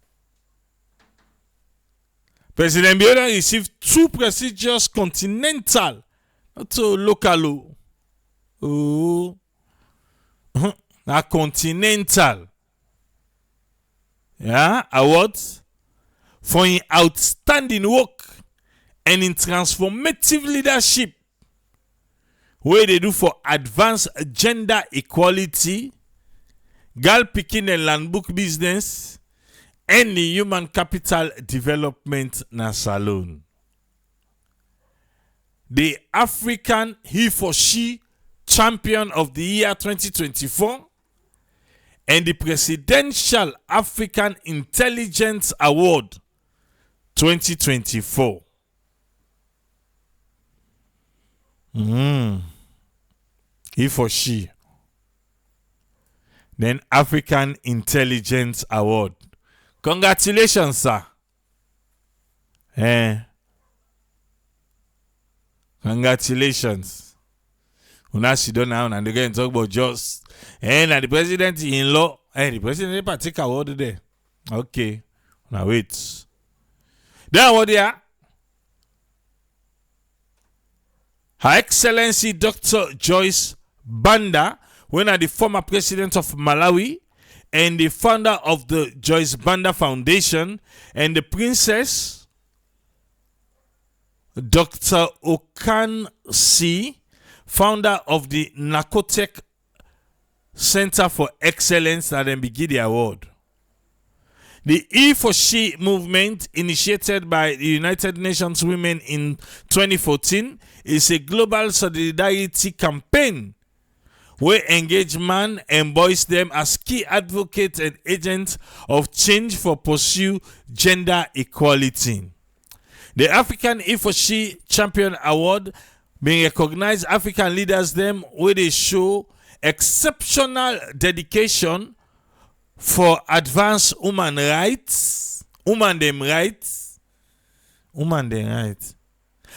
President Biola received 2 prestigious continental, not so local. Oh, a continental, awards for in outstanding work and in transformative leadership, where they do for advanced gender equality, girl picking and land book business, and the human capital development na salon. The African He for She Champion of the Year 2024 and the Presidential African Intelligence Award 2024. He for She. Then African Intelligence Award. Congratulations, sir. Congratulations. Una sit down now and again talk about just and the president-in-law. The president take award there. Okay. Now wait. Then what there? Her Excellency Dr. Joyce Banda, when are the former president of Malawi and the founder of the Joyce Banda Foundation, and the Princess Dr. Okan C, founder of the Narcotic Center for Excellence, that then begin the award. The E for She movement, initiated by the United Nations Women in 2014, is a global solidarity campaign where engage men and boys them as key advocates and agents of change for pursue gender equality. The African E for She Champion Award being recognize African leaders them where they show exceptional dedication for advanced woman rights.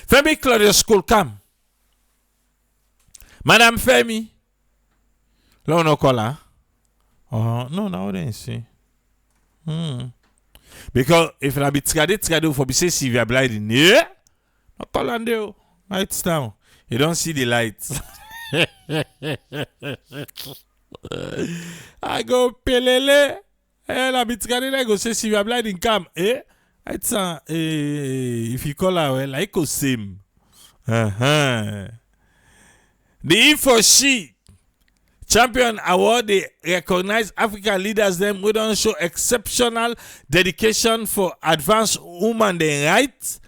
Femi Claudius School come. Madam Femi. No, no call her. No, I wouldn't see. Because if I be trade for be say si we are blinding, yeah? No call on there. Lights down. You don't see the lights. I go pelele. I be trade I go say si we are blinding come. It's if you call her well, I go same. The E for She Champion Award, they recognize African leaders them who don't show exceptional dedication for advanced women rights,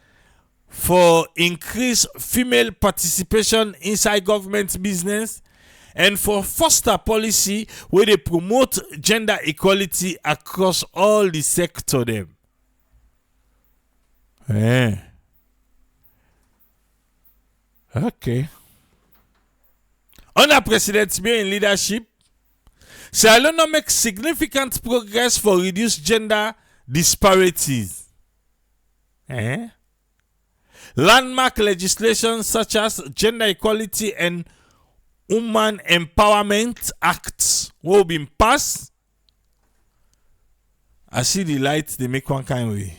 for increased female participation inside government business, and for foster policy where they promote gender equality across all the sector them. Okay. Under President Biya in leadership, Sierra Leone makes significant progress for reduced gender disparities. Landmark legislation such as Gender Equality and Women Empowerment Acts will be passed. I see the lights, they make one kind way.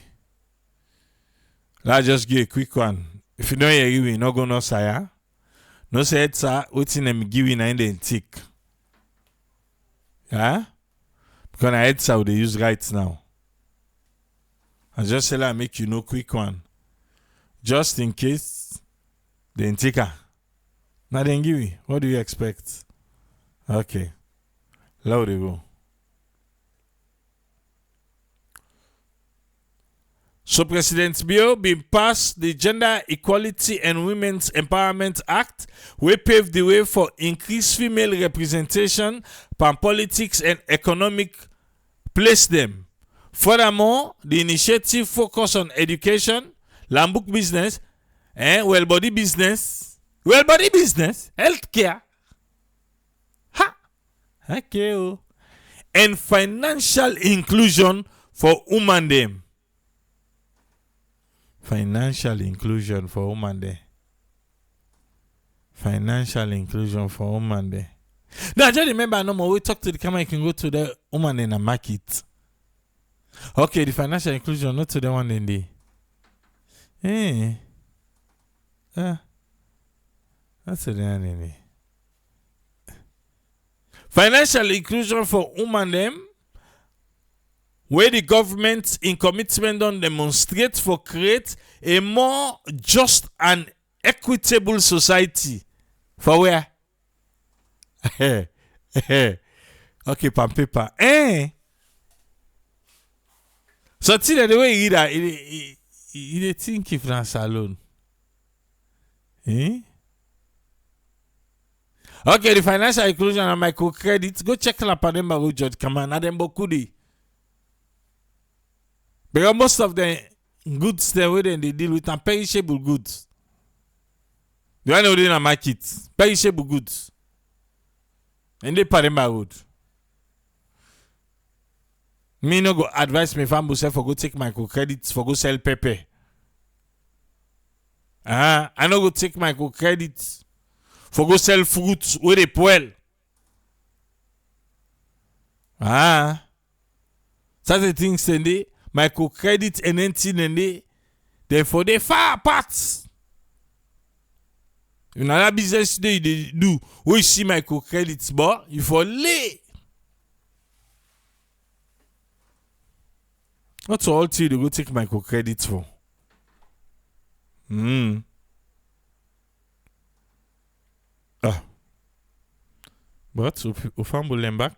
Let's just give a quick one. If you don't hear you, not go no saya. No say it, sir, waiting them giving and then tick. Yeah? Because I head sir, they use rights now. I just say I make you know quick one. Just in case they take her. Now then give me. What do you expect? Okay. Loud they go. So President Bio been passed the Gender Equality and Women's Empowerment Act, we paved the way for increased female representation pan politics and economic place them. Furthermore, the initiative focus on education, Lambook business, well-body business, healthcare, okay, and financial inclusion for women them. Financial inclusion for women there. Financial inclusion for women there. Now, I just remember no more. We talk to the camera, you can go to the woman in the market. Okay, the financial inclusion, not to the one in the. That's the one in the. Financial inclusion for women them. Where the government in commitment don't demonstrate for create a more just and equitable society. For where? Okay, pan paper. So see the way he read that, he think if that's alone. Okay, the financial inclusion and microcredit. Go check la Kamarainba with Judge Kamarainba. Them boku because most of the goods they deal with are perishable goods. You know they in a market, perishable goods. And they Kamarainba road. Me no go advise me family say for go take microcredits for go sell pepper. I no go take microcredits for go sell fruits where they poil. Such a thing say microcredit and anything and therefore they far apart. In another business they do, we see microcredits, but you for lay. What's all to you to go take microcredits for? But if I'm bullying back,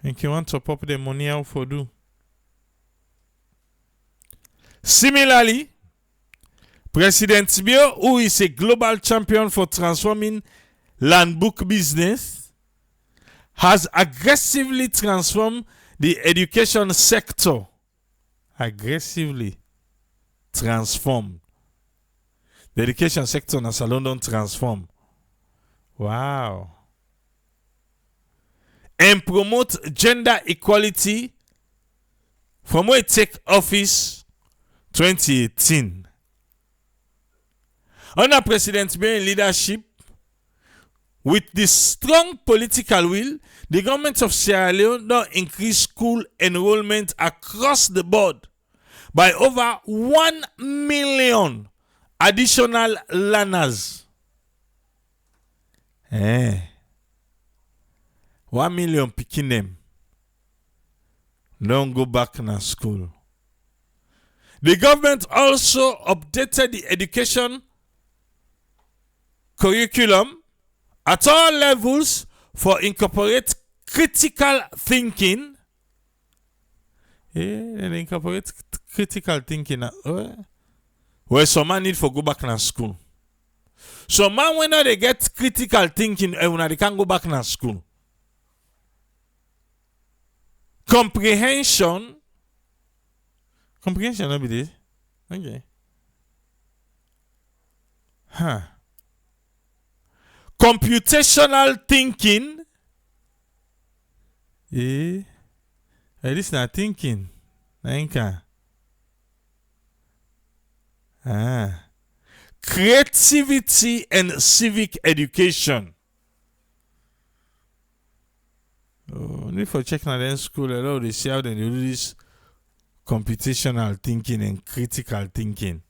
and you want to top up the money out for do. Similarly, President Bio, who is a global champion for transforming land book business, has aggressively transformed the education sector. Aggressively transformed. The education sector in London transform. Wow. And promote gender equality from where it take office 2018. Under President Bio leadership, with the strong political will, the government of Sierra Leone now increased school enrollment across the board by over 1 million additional learners. 1 million picking them. Don't go back to school. The government also updated the education curriculum at all levels for incorporate critical thinking. And incorporate critical thinking. Well, some man need for go back to school. So man when they get critical thinking, they can't go back to school. Comprehension no be this. Okay. Computational thinking. This is not thinking. Creativity and civic education. need for check na then school a lot they see how they do this computational thinking and critical thinking.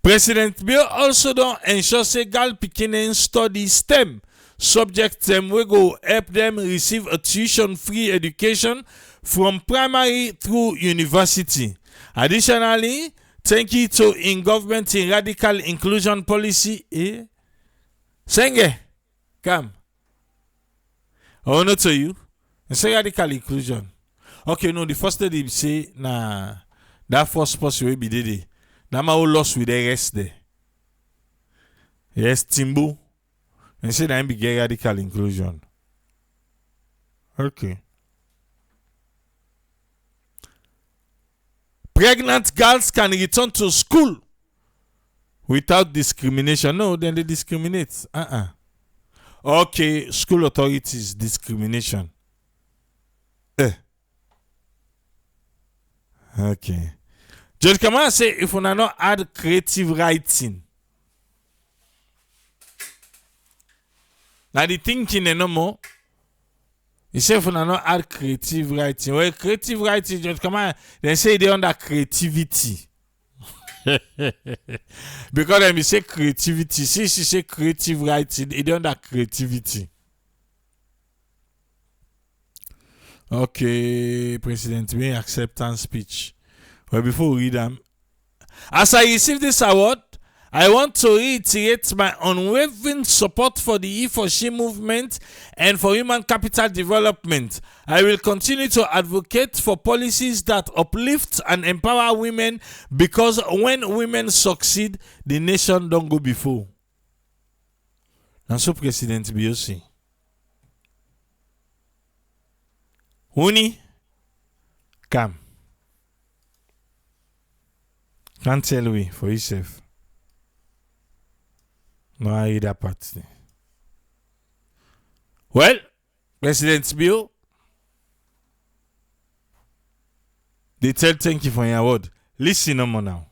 President Bill also don't ensure say gal pikin study STEM subject them we go help them receive a tuition-free education from primary through university. Additionally, thank you to in government in radical inclusion policy. Senge, come. I want to tell you, and say radical inclusion. Okay, no, the first day they say nah that first person will be did. That my lost with the rest there. Yes, Timbo. And say that be get radical inclusion. Okay. Pregnant girls can return to school without discrimination. No, then they discriminate. Okay, school authorities discrimination. Okay. Judge Kamara say if we not add creative writing. Now the thinking no more. He say if we not add creative writing. Well, creative writing, Judge Kamara, they say they under creativity. Because then we say creativity. See, she say creative writing, they under creativity. Okay, President, me acceptance speech. Well, before we read them, as I receive this award, I want to reiterate my unwavering support for the He-for-She movement and for human capital development. I will continue to advocate for policies that uplift and empower women because when women succeed, the nation don't go before. And so, President Biosi. Huni, come. Can't tell we for yourself. No, I read that part. Well, President Bill, they tell thank you for your award. Listen no more now.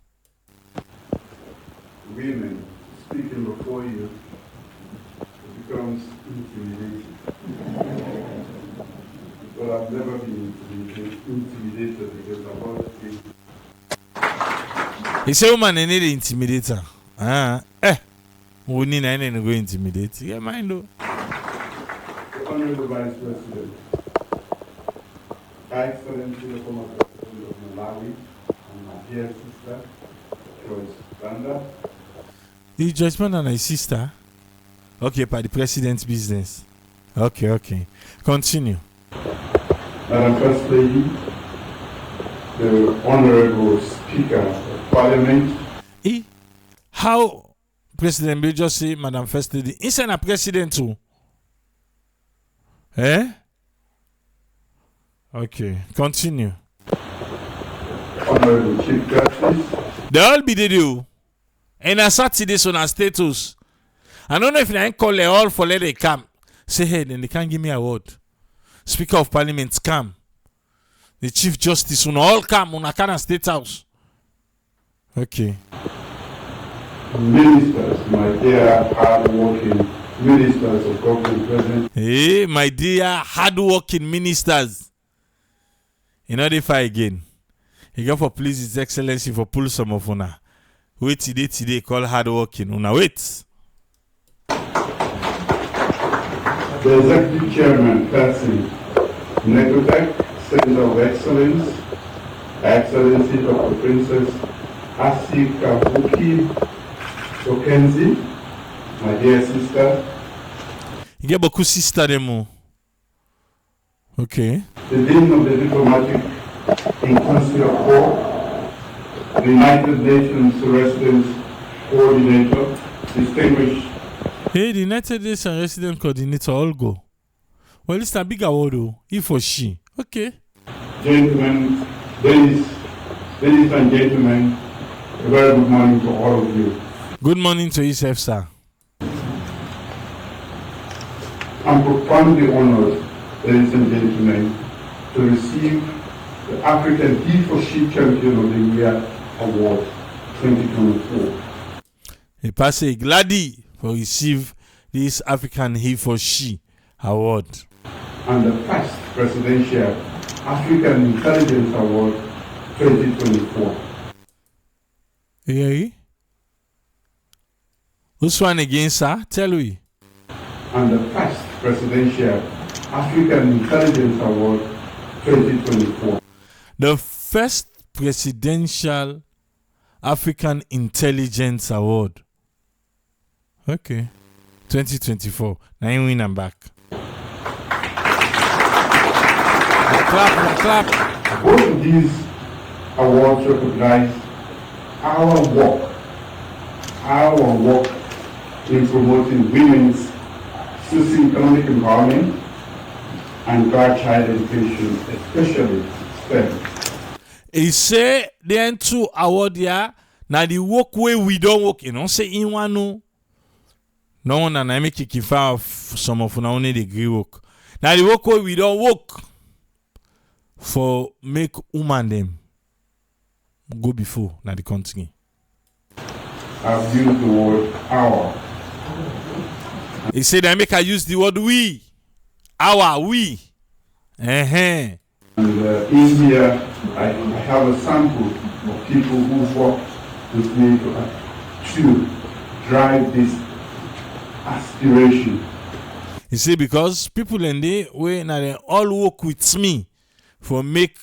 Women speaking before you becomes intimidating. But I've never been intimidated because I've always been. He say woman need the intimidator. We need to go intimidate. Yeah, mind though. The Honorable Vice President, Excellency the former President of Malawi, and my dear sister, Joyce Banda. The Joyce Banda and my sister? Okay, by the President's business. Okay. Continue. Madam First Lady, the Honorable Speaker of Parliament. How President Bill just say Madam First Lady? Inside a president too. Okay, continue. Honorable Chief Justice. They all be there do. And I Saturday on our status. I don't know if I call them all for let they come. Say hey, then they can't give me a word. Speaker of Parliament come. The Chief Justice will all come on a kind of State House. Okay. Ministers, my dear hard-working ministers of government present. Hey, my dear hard-working ministers. You know they fight again. He got for please His Excellency for pull some of una. Wait today call hard-working. Una wait. The Executive Chairman, Person, Necotech, Center of Excellence, Excellency Dr. Princess Asika Buki Okenzi, my dear sister. You get beaucoup sister demo. Okay. The Dean of the Diplomatic in Council of War, the United Nations Residence Coordinator, distinguished. Hey, the United Nations Resident Coordinator all go. Well, it's a big award though. He-for-She. Okay. Gentlemen, ladies and gentlemen, a very good morning to all of you. Good morning to yourself, sir. I'm profoundly honored, ladies and gentlemen, to receive the African He-for-She Champion of the Year Award 2024. He pass a glady for receive this African He-for-She Award. And the first Presidential African Intelligence Award 2024. Yeah. Who's one again, sir? Tell me. And the first Presidential African Intelligence Award 2024. The first Presidential African Intelligence Award. Okay. 2024. Now you win and back. Clap. Both of these awards recognize our work in promoting women's socio-economic empowerment and child education, especially STEM. He say the two award here. Now the work way we don't work, say in one no one and I make it of some of now only degree work. Now the work way we don't work for make woman them go before now the country. I've used the word our. He said I make I use the word we. Our we. And in here I have a sample of people who work with me to drive this aspiration. He said because people in there way now they all work with me for make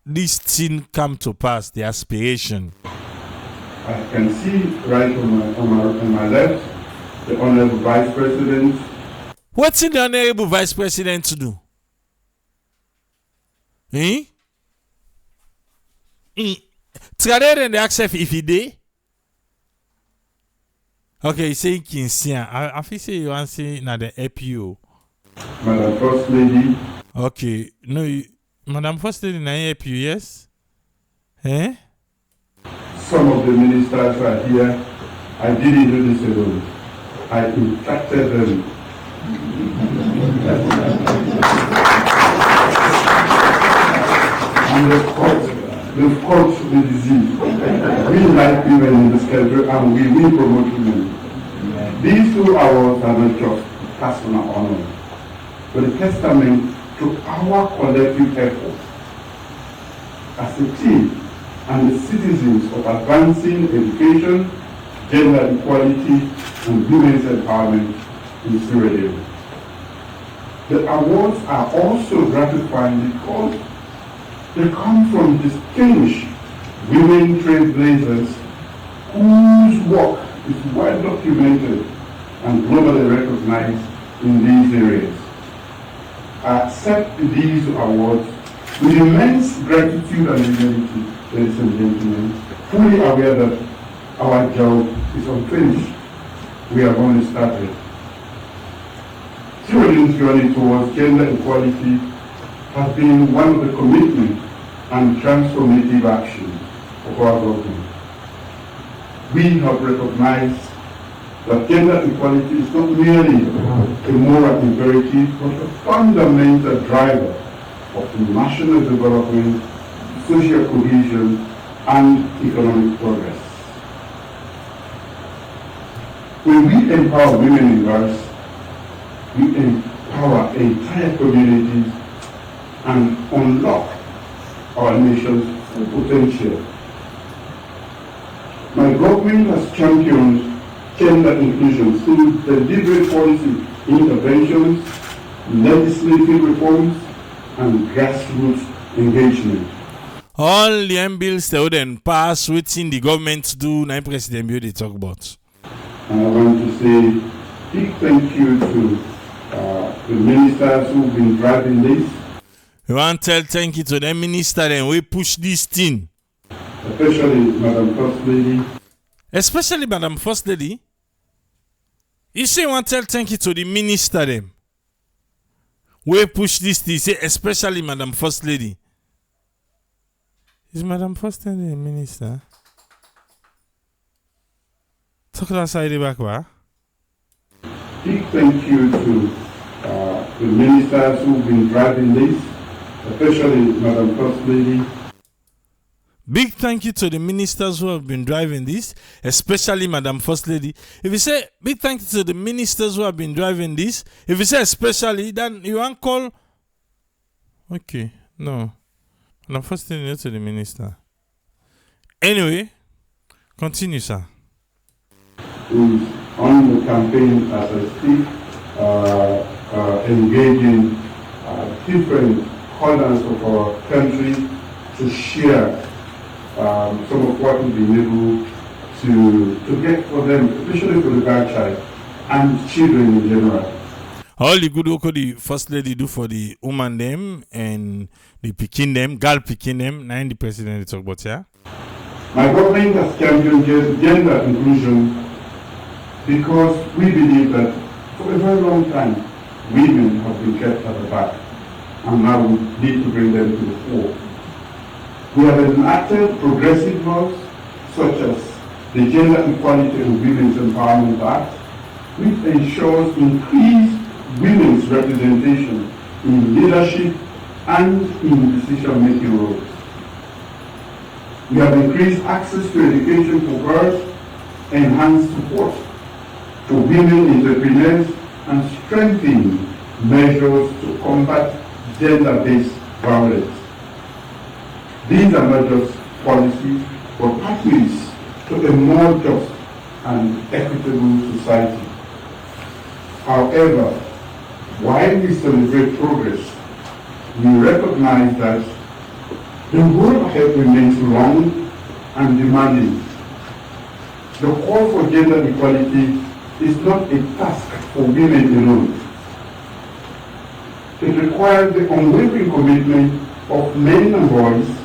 this thing come to pass, the aspiration. I can see right on my left the Honorable Vice President. What's in the Honorable Vice President to do? Trader and the accept if he did. Okay, you say Kinsian. I feel say you want to say now the APO. Madam First Lady. Okay, no, Madam First Lady na APO, yes? Some of the ministers are here. I didn't do this alone. I infected them. And they've caught the disease. We like women in this country and we will promote women. These two awards are not just personal honor, but a testament to our collective efforts as a team and the citizens of advancing education, gender equality, and women's empowerment in Sierra Leone. The awards are also gratifying because they come from distinguished women trailblazers whose work is well documented and globally recognized in these areas. I accept these awards with immense gratitude and humility, ladies and gentlemen, fully aware that our job is unfinished. We are only started. Sierra Leone's journey towards gender equality has been one of the commitment and transformative actions of our government. We have recognized that gender equality is not merely a moral imperative, but a fundamental driver of national development, social cohesion, and economic progress. When we empower women and girls, we empower entire communities and unlock our nation's full potential. My government has championed gender inclusion through deliberate policy interventions, legislative reforms, and grassroots engagement. All the bills they wouldn't pass within the government do, now President Bio they talk about. And I want to say big thank you to the ministers who've been driving this. We want to tell thank you to the minister and we push this thing. Especially Madam First Lady. Especially Madam First Lady. You say want to tell thank you to the minister them. We push this thing, say especially Madam First Lady. Is Madam First Lady a minister? Talk that side back, wa? Big thank you to the ministers who've been driving this, especially Madam First Lady. Big thank you to the ministers who have been driving this, especially Madam First Lady. If you say big thank you to the ministers who have been driving this, if you say especially, then you want call. Okay, no. Madam First Lady, not to the minister. Anyway, continue, sir. Who's on the campaign as I speak, engaging different corners of our country to share some of what we've been able to get for them, especially for the girl child and children in general. All the good work the First Lady do for the woman them and the pikin them, girl pikin them, now the president talk about here. My government has championed gender inclusion because we believe that for a very long time, women have been kept at the back, and now we need to bring them to the fore. We have enacted progressive laws such as the Gender Equality and Women's Empowerment Act, which ensures increased women's representation in leadership and in decision-making roles. We have increased access to education for girls, enhanced support to women entrepreneurs, and strengthened measures to combat gender-based violence. These are not just policies, but pathways to a more just and equitable society. However, while we celebrate progress, we recognize that the road ahead remains long and demanding. The call for gender equality is not a task for women alone. It requires the unwavering commitment of men and boys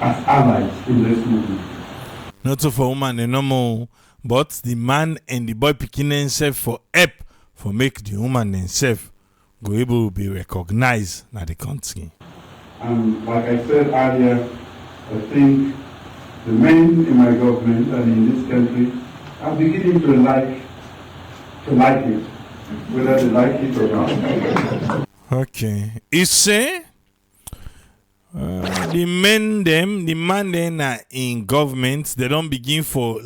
as allies in this movement. Not so for woman and no more, but the man and the boy picking themselves for help for make the woman themselves go able to be recognized in the country. And like I said earlier, I think the men in my government and in this country are beginning to like it, whether they like it or not. Okay. You say the man them are in government, they don't begin for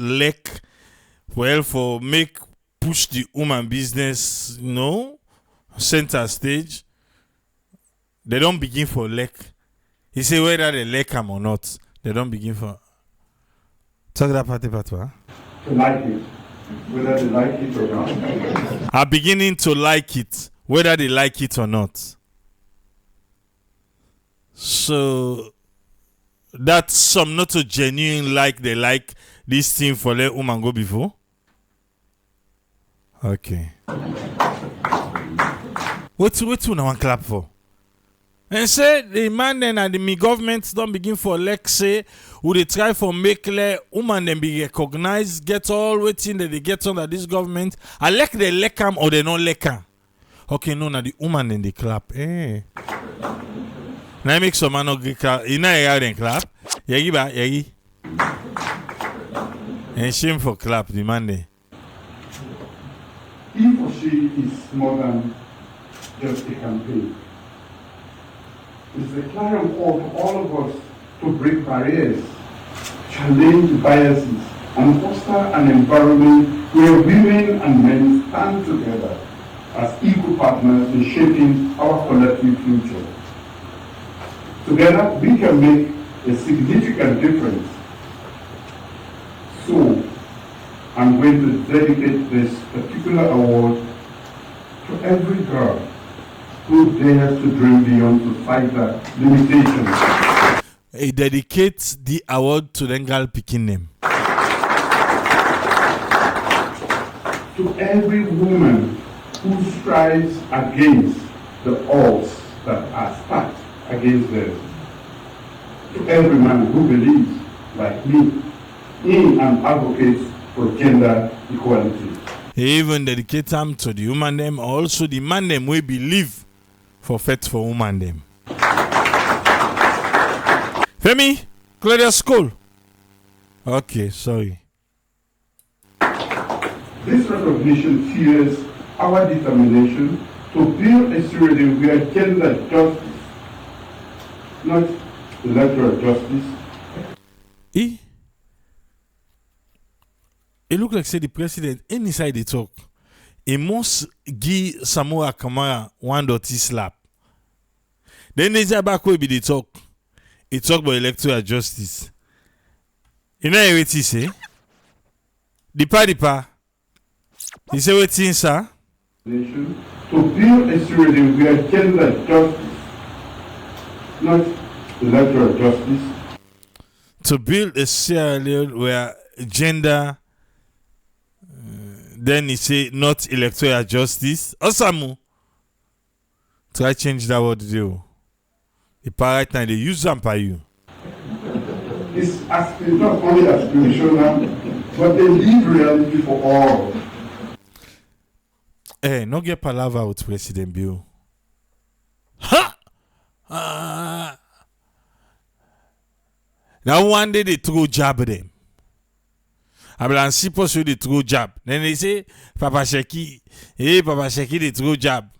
for make push the woman business, center stage. They don't begin for He say whether they them or not, they don't begin for. Talk that party patwa. To like it, whether they like it or not. Are beginning to like it, whether they like it or not. So that's some not so genuine they like this thing for let woman go before. Okay. What you now clap for? And say the man then and the government don't begin for say would they try for make woman then be recognized, get all waiting that they get under this government. I like they them or they not them. Okay, no, now the woman then they clap. Now make some man not clap. You know how they clap. Yagi. And shame for clap the man there. He or she is more than just a campaign. It's a clarion call to all of us to break barriers, challenge biases, and foster an environment where women and men stand together as equal partners in shaping our collective future. Together, we can make a significant difference. So, I'm going to dedicate this particular award to every girl who dares to dream beyond societal limitations. He dedicates the award to the girl picking them. To every woman who strives against the odds that are stacked against them. To every man who believes, like me, in and advocates for gender equality. He even dedicates them to the woman them, also the man them we believe for faith for woman them. Femi, Claudia School. Okay, sorry. This recognition fuels our determination to build a society where gender justice, not electoral justice, It look like say the president inside the talk. He must give Samoa Kamara one dirty slap. Then they say back will be the talk. He talk about electoral justice. You know what he say? Dipa. He say what thing, sir? To build a Sierra Leone where gender justice, not electoral justice. To build a Sierra Leone where gender, then he say not electoral justice. Osamu. Try change that word deal. The right now they use them by you. It's not only aspirational, but they leave reality for all. Hey, no get palaver with President Bill. Ha! Now one day they throw jab at them. I mean, and supposed to they throw jab. Then they say, Papa Sheki, they throw jab.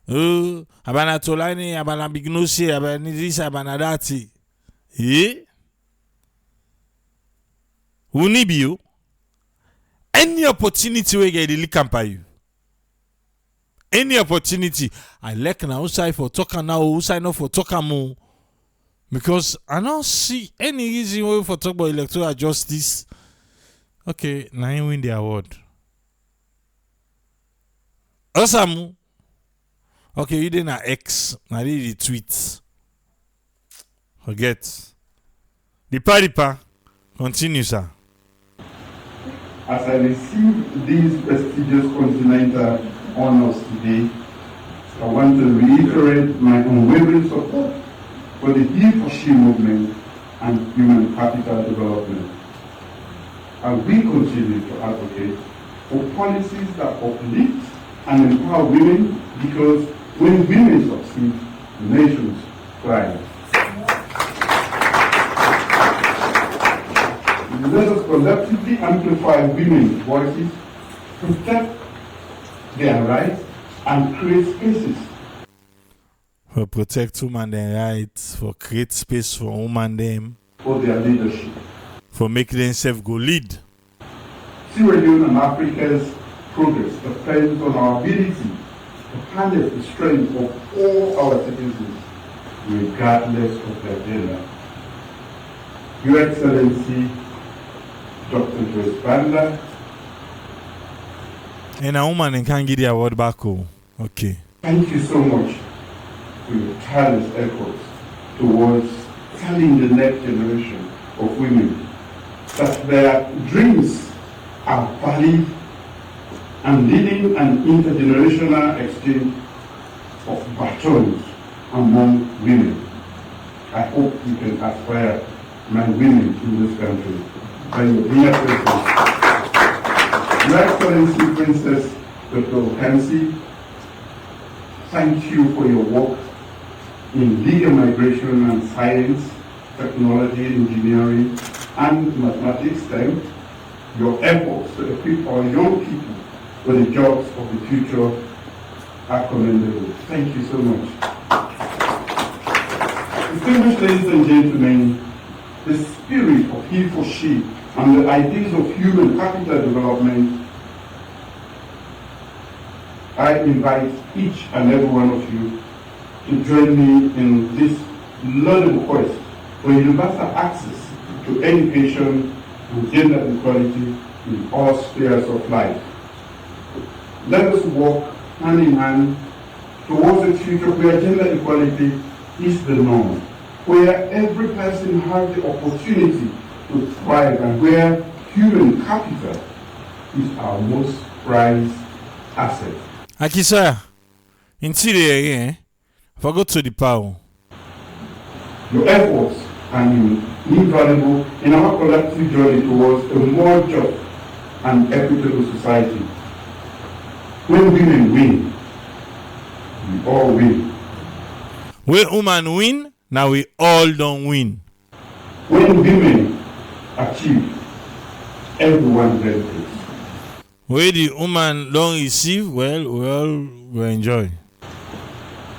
Oh, abana tolani, abana bignosi, abana this, abana that. Unibio. Any opportunity we get the camp you. Any opportunity. I like now outside for talking now, outside not for talking more. Because I don't see any reason way for talk about electoral justice. Okay, now you win the award. Osamu. Okay, you didn't X. Now the tweets. Forget. Dipa. Continue, sir. As I receive these prestigious continental honors today, I want to reiterate my unwavering support for the he for she movement and human capital development. And we continue to advocate for policies that uplift and empower women, because when women succeed, nations thrive. Let us collectively amplify women's voices, protect their rights, and create spaces for protect women their rights, for create space for women them, for their leadership, for making themselves go lead. Sierra Leone and Africa's progress depends on our ability to harness the strength of all our citizens, regardless of their gender. Your Excellency, Dr. Joyce Banda. And a woman can give the award back home. Okay. Thank you so much for your tireless efforts towards telling the next generation of women that their dreams are valid and leading an intergenerational exchange of batons among women. I hope you can aspire my women in this country. By your dear presence. Your Excellency Princess Dr. Kansi, thank you for your work in legal migration and science, technology, engineering, and mathematics STEM. Your efforts to equip our young people for the jobs of the future are commendable. Thank you so much. Distinguished ladies and gentlemen, the spirit of he for she and the ideas of human capital development, I invite each and every one of you to join me in this laudable quest for universal access to education and gender equality in all spheres of life. Let us walk hand in hand towards a future where gender equality is the norm, where every person has the opportunity to thrive, and where human capital is our most prized asset. Akisa, interior, forgot to the power. Your efforts are invaluable in our collective journey towards a more just and equitable society. When women win, we all win. When women win, now we all don't win. When women achieve, everyone benefits. Where the woman don't receive, well, we all will enjoy.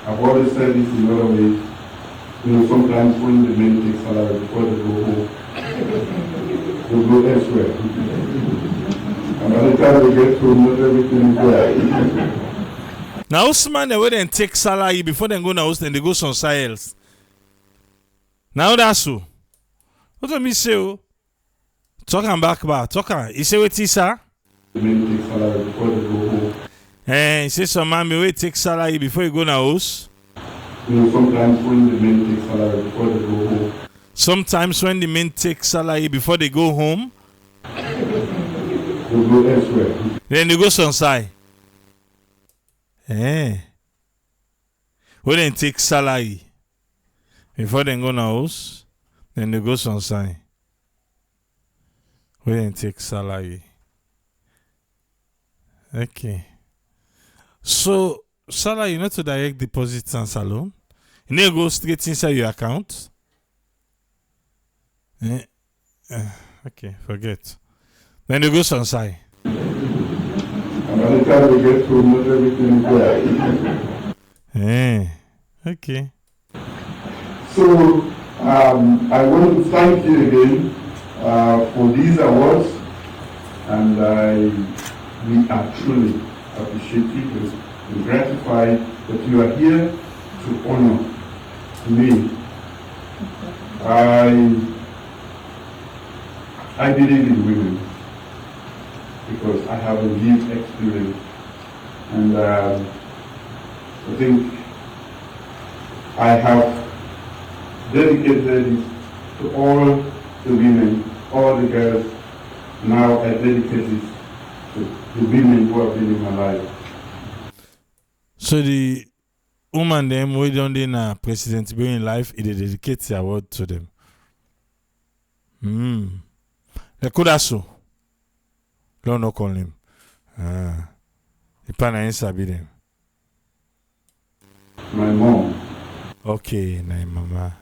I've always said this in other ways. Sometimes when the men take salary before they go home, We'll go elsewhere. And by the time we get home, not everything is there. Now, Usman, they wouldn't take salary before they go to house, then they go somewhere else. Now that's so. What do me say? Talking back. You say what is sir? The men take salary before they go home. You say some man may wait take salary before you go to house. You know, sometimes when the men take salary before they go home. Sometimes when the men take salary before they go home, they go elsewhere. then they go somewhere. When they take salary before they go to house, then they go somewhere. When they take salary. Okay. So, salary, you know to direct deposit and salon. You need to go straight inside your account. Okay, forget. Then you go somewhere. And by the time we get home, not everything is there. Okay. So, I want to thank you again for these awards, and we are truly appreciative and gratified that you are here to honor me. I believe in women because I have a lived experience, and I think I have dedicated it to all the women, all the girls. Now I dedicate it to the women who have been in my life. So the woman them we don't in President being in life, it dedicate the award to them. They could also. Don't know call him. The pana answer be them. My mom. Okay, na mama.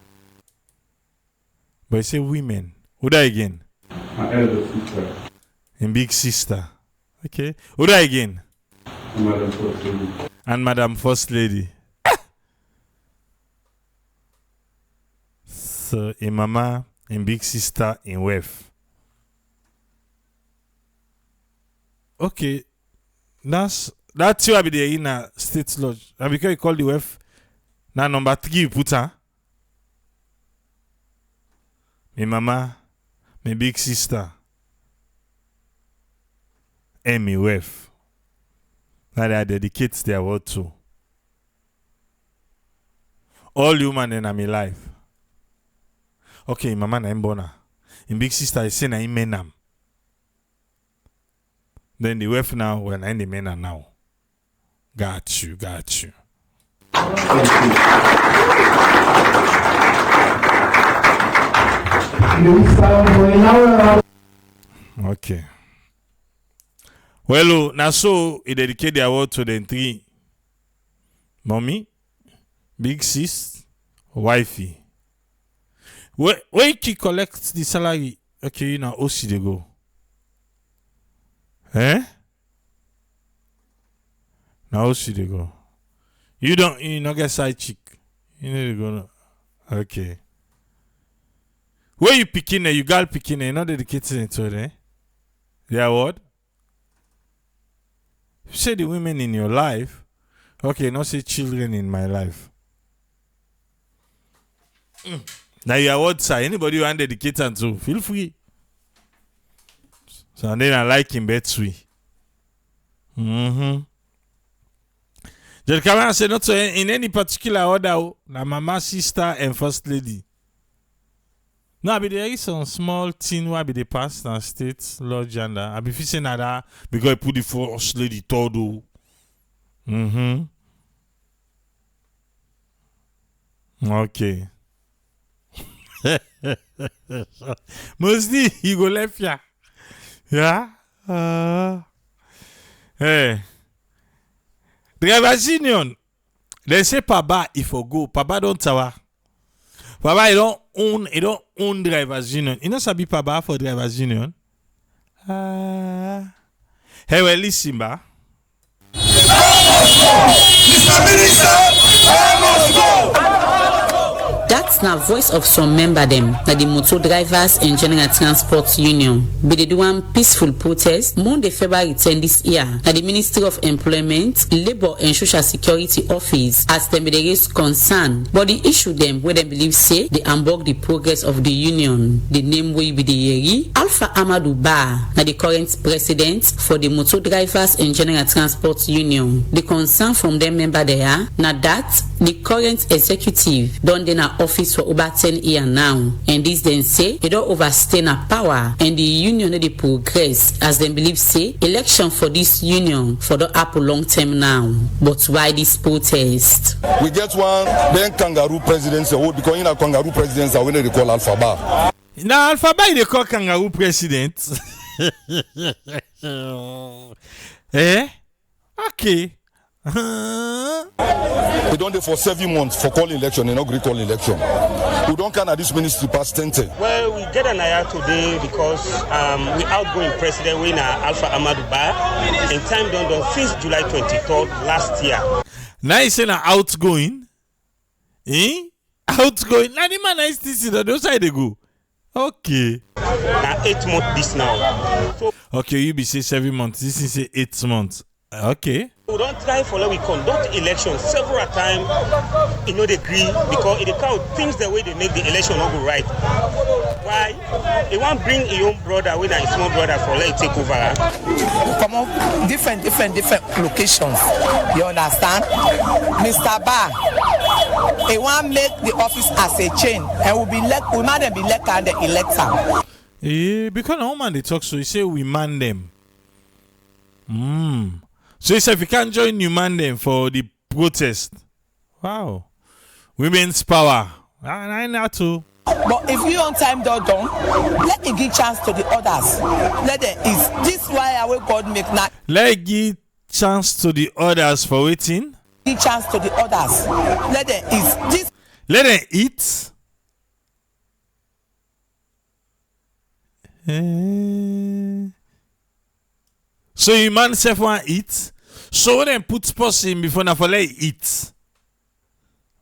But you say women. Who that again? My elder sister. And big sister. Okay. Who that again? Madam First Lady. And Madam First Lady. So, a mama and big sister in wife. Okay. That's you will be there in a state lodge. And because you call the wife, now number 3 you put her. My mama, my big sister, and my wife. Now they dedicate their word to all human in my life. Okay, mama na imbona. In big sister I say na imenam. Then the wife now, when I the men now. Got you. Okay. Well, now so he dedicate the award to the 3. Mommy, big sis, wifey. Where you collect the salary? Okay, you know, OC they go. Now OC they go. You not get side chick. You need to go now. Okay. Where you picking you girl picking you not dedicated to it, The award? You say the women in your life. Okay, not say children in my life. Now your award side, anybody who want dedicated to, feel free. So and then I like him bet sweet. Just come and say not so in any particular order. Na mama, sister, and first lady. No, but there is some small thing where be the past and state lodge and I be fixing that because I put the first lady todo. Okay. Mostly you go left ya. Yeah. Hey. Drivers Union. They say Papa if you go. Papa don't tower. Papa he don't own Drivers Union. You know sabi Papa for Drivers Union? Hey, well listen ba. That's now voice of some member them that the motor drivers and general transport union be the one peaceful protest Monday February 10 this year at the Ministry of Employment, Labour and Social Security Office as them be the raise concern but the issue them where they believe say they unblock the progress of the union. The name will be the Yeri Alpha Amadou Ba na the current president for the motor drivers and general transport union. The concern from them member there na that the current executive don in our office for over 10 years now and this then say they don't overstay na power and the union they progress as they believe say election for this union for the happen long term now. But why this protest? We get one then kangaroo presidency because in a kangaroo presidency when they call Alphaba. Now Alphaba they call kangaroo president. Eh? Okay. We don't do for 7 months for calling election and not agree call election. We don't can at this ministry past 10. Well, we get an aya today because we outgoing president winner Alpha Amadou Ba in time done since July 23rd last year. Now he's saying outgoing. Eh? Outgoing. Now the man is still on those side they go. Okay. Now 8 months this now. So okay, you be say 7 months. This is say 8 months. Okay. We don't try for we conduct elections several times. You know they agree because it count things the way they make the election not go right. Why? They want bring your own brother with a small brother for let it take over. Come on, different locations. You understand? Mr. Ba, they want make the office as a chain and we might be elect and the elector. Yeah, because no man they talk so he say we man them. So he said if you can't join you man them for the protest. Wow. Women's power. I know too. But if you on time done, let it give chance to the others. Let them is this why our God make now. Let it give chance to the others for waiting. Give chance to the others. Let them is this. Let them eat. So you man self want eat. So when they put person before na for let eat.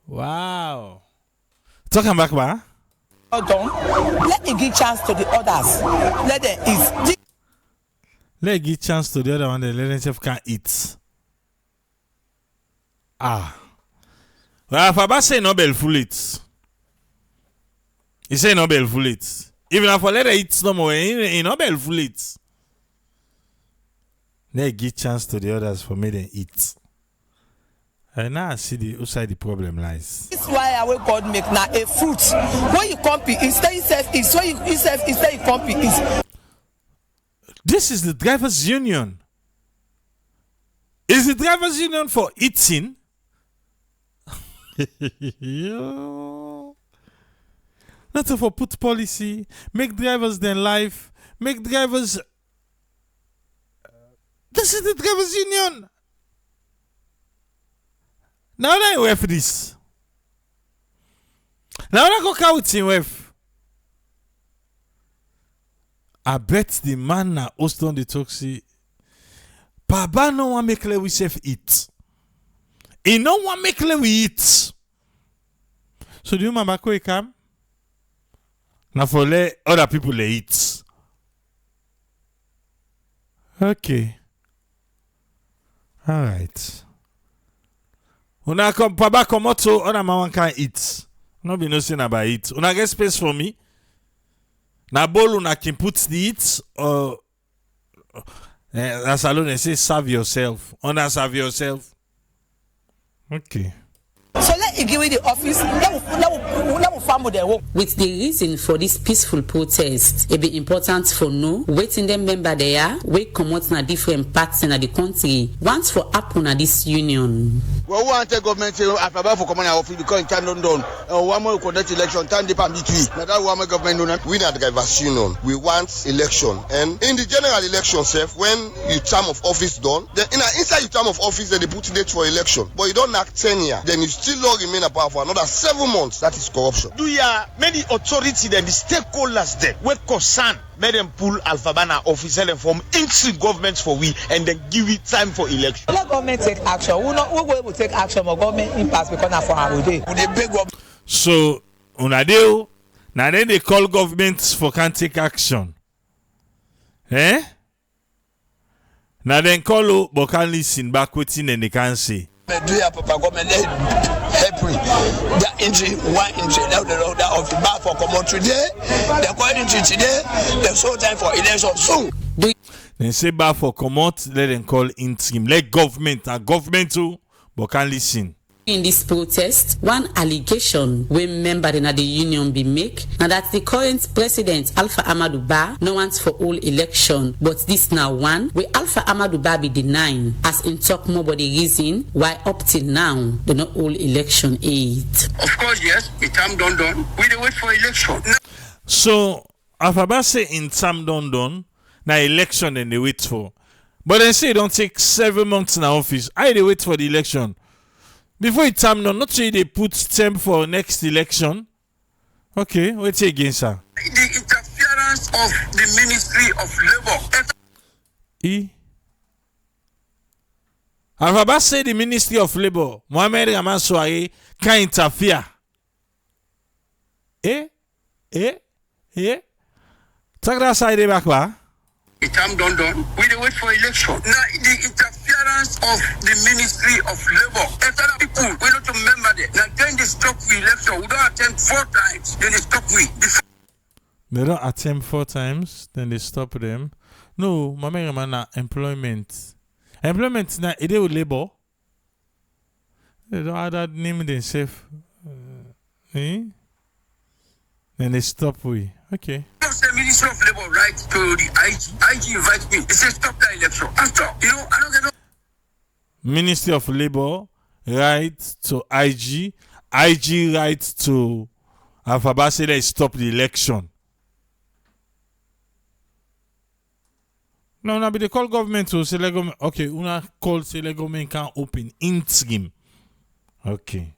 Wow. Talking back, man. Let it give chance to the others. Let them is. Let it give chance to the other one. Let them self can eat. Ah. Well, if I say Nobel full it. He say Nobel full it. Even if I let it eat no more, he Nobel full it. Let give chance to the others for me to eat. And now I see the outside the problem lies. This is why our God make now a fruit. When you compete, instead you compete. This is the drivers' union. Is the drivers' union for eating? Not for put policy, make drivers their life, make drivers. This is the drivers' union. Now I wait for this. Now I go count in with. I bet the man na host on the toxic. Papa no one make we safe eat. He no one make we eat. So do you remember how it come? Now for let other people eat. Okay. All right. Una come papa come out so other man can eat. No be no saying about it. Una get space for me. Na bowl una can put the eat or as alone say serve yourself. Una serve yourself. Okay. So let it give the office. With the reason for this peaceful protest, it be important for no waiting them member there, we come out in different parts in the country. Once for happen at this union. Well, we want the government to apply for common office because in time don't done. One more conduct election, time depend between. Now that one more government don't. We not drivers union. We want election, and in the general election, self, when your term of office done, then inside your term of office, then they put date for election. But you don't act 10 years, then you still remain a power for another 7 months. That is corruption. Do ya many authority then the stakeholders there we concern make them pull Alphabana officer and form interim governments for we and then give it time for election. Let government take action. We will take action, but government impasse because na for our day. So una dey now then they call governments for can't take action. Eh? Now then call but can't listen back waiting and they can't say. Help me. The entry, one entry, now the order of the bar for common today. The according to today, there's so time for election soon. Then say bar for commot, let them call interim. Let government and government too, but can't listen. In this protest, one allegation wey member in the union be make now that the current president Alpha Amadou Ba no wants for all election, but this now one where Alpha Amadou Ba be denying as in talk more about the reason why up till now the not all election aid. Of course, yes, the time done. We dey wait for election. So Alpha Ba say in time done, now election and they wait for. But then say it don't take 7 months in office. I they wait for the election. Before it time not say they put term for next election. Okay, wait again, sir. The interference of the Ministry of Labour. Alpha Ba say the Ministry of Labour, Mohamed Mansaray, can interfere. Take that side back, ba? The time done. We dey wait for election. Now the interference of the Ministry of Labour. After people, we not remember that. Now then they stop we election. We don't attend 4 times. Then they stop we. They don't attempt 4 times. Then they stop them. No, my man, employment. Employment now it with labor. They don't have that name themselves. Then they stop we. Okay. The Ministry of Labour write to the IG. IG invite me. He says stop the election. After, I don't get no. Ministry of Labour write to IG. IG write to Alpha Ba say they stop the election. No, but they call government to say the government. Okay, una call say the government can open interim. Okay.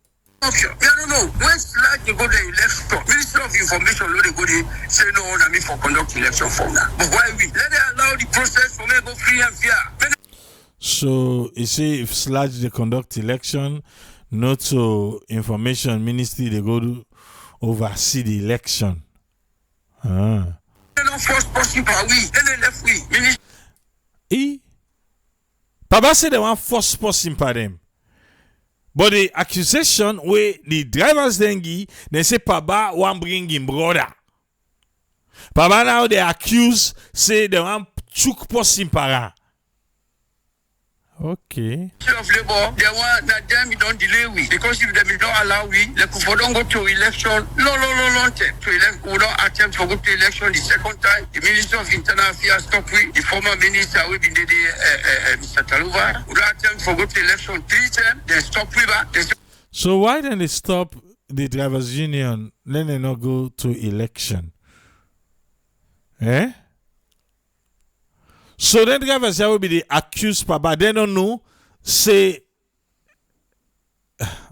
Okay, no. When slide they go the election, Ministry of Information, they go there, say no, I mean for conduct election from now. But why we let them allow the process for me go free and fair? So you see, if sludge they conduct election, not to Information Ministry they go to oversee the election. They don't force person per we, then they left we. Papa say they want force person per them. But the accusation where the drivers dengi, they say Papa want bring him brother. Papa now they accuse, say they want chook person para. Okay. Of Labour, they want that them don't delay we because if they don't allow we, like if we don't go to election, long time to elect, we don't attempt to go to election the second time. The Minister of Internal Affairs stop we. The former minister we been there, Mr. Taluva, we don't attempt to go to election 3 times. They stop we back. So why don't they stop the drivers' union? Then they not go to election. So then the drivers will be the accused, Papa. They don't know. Say,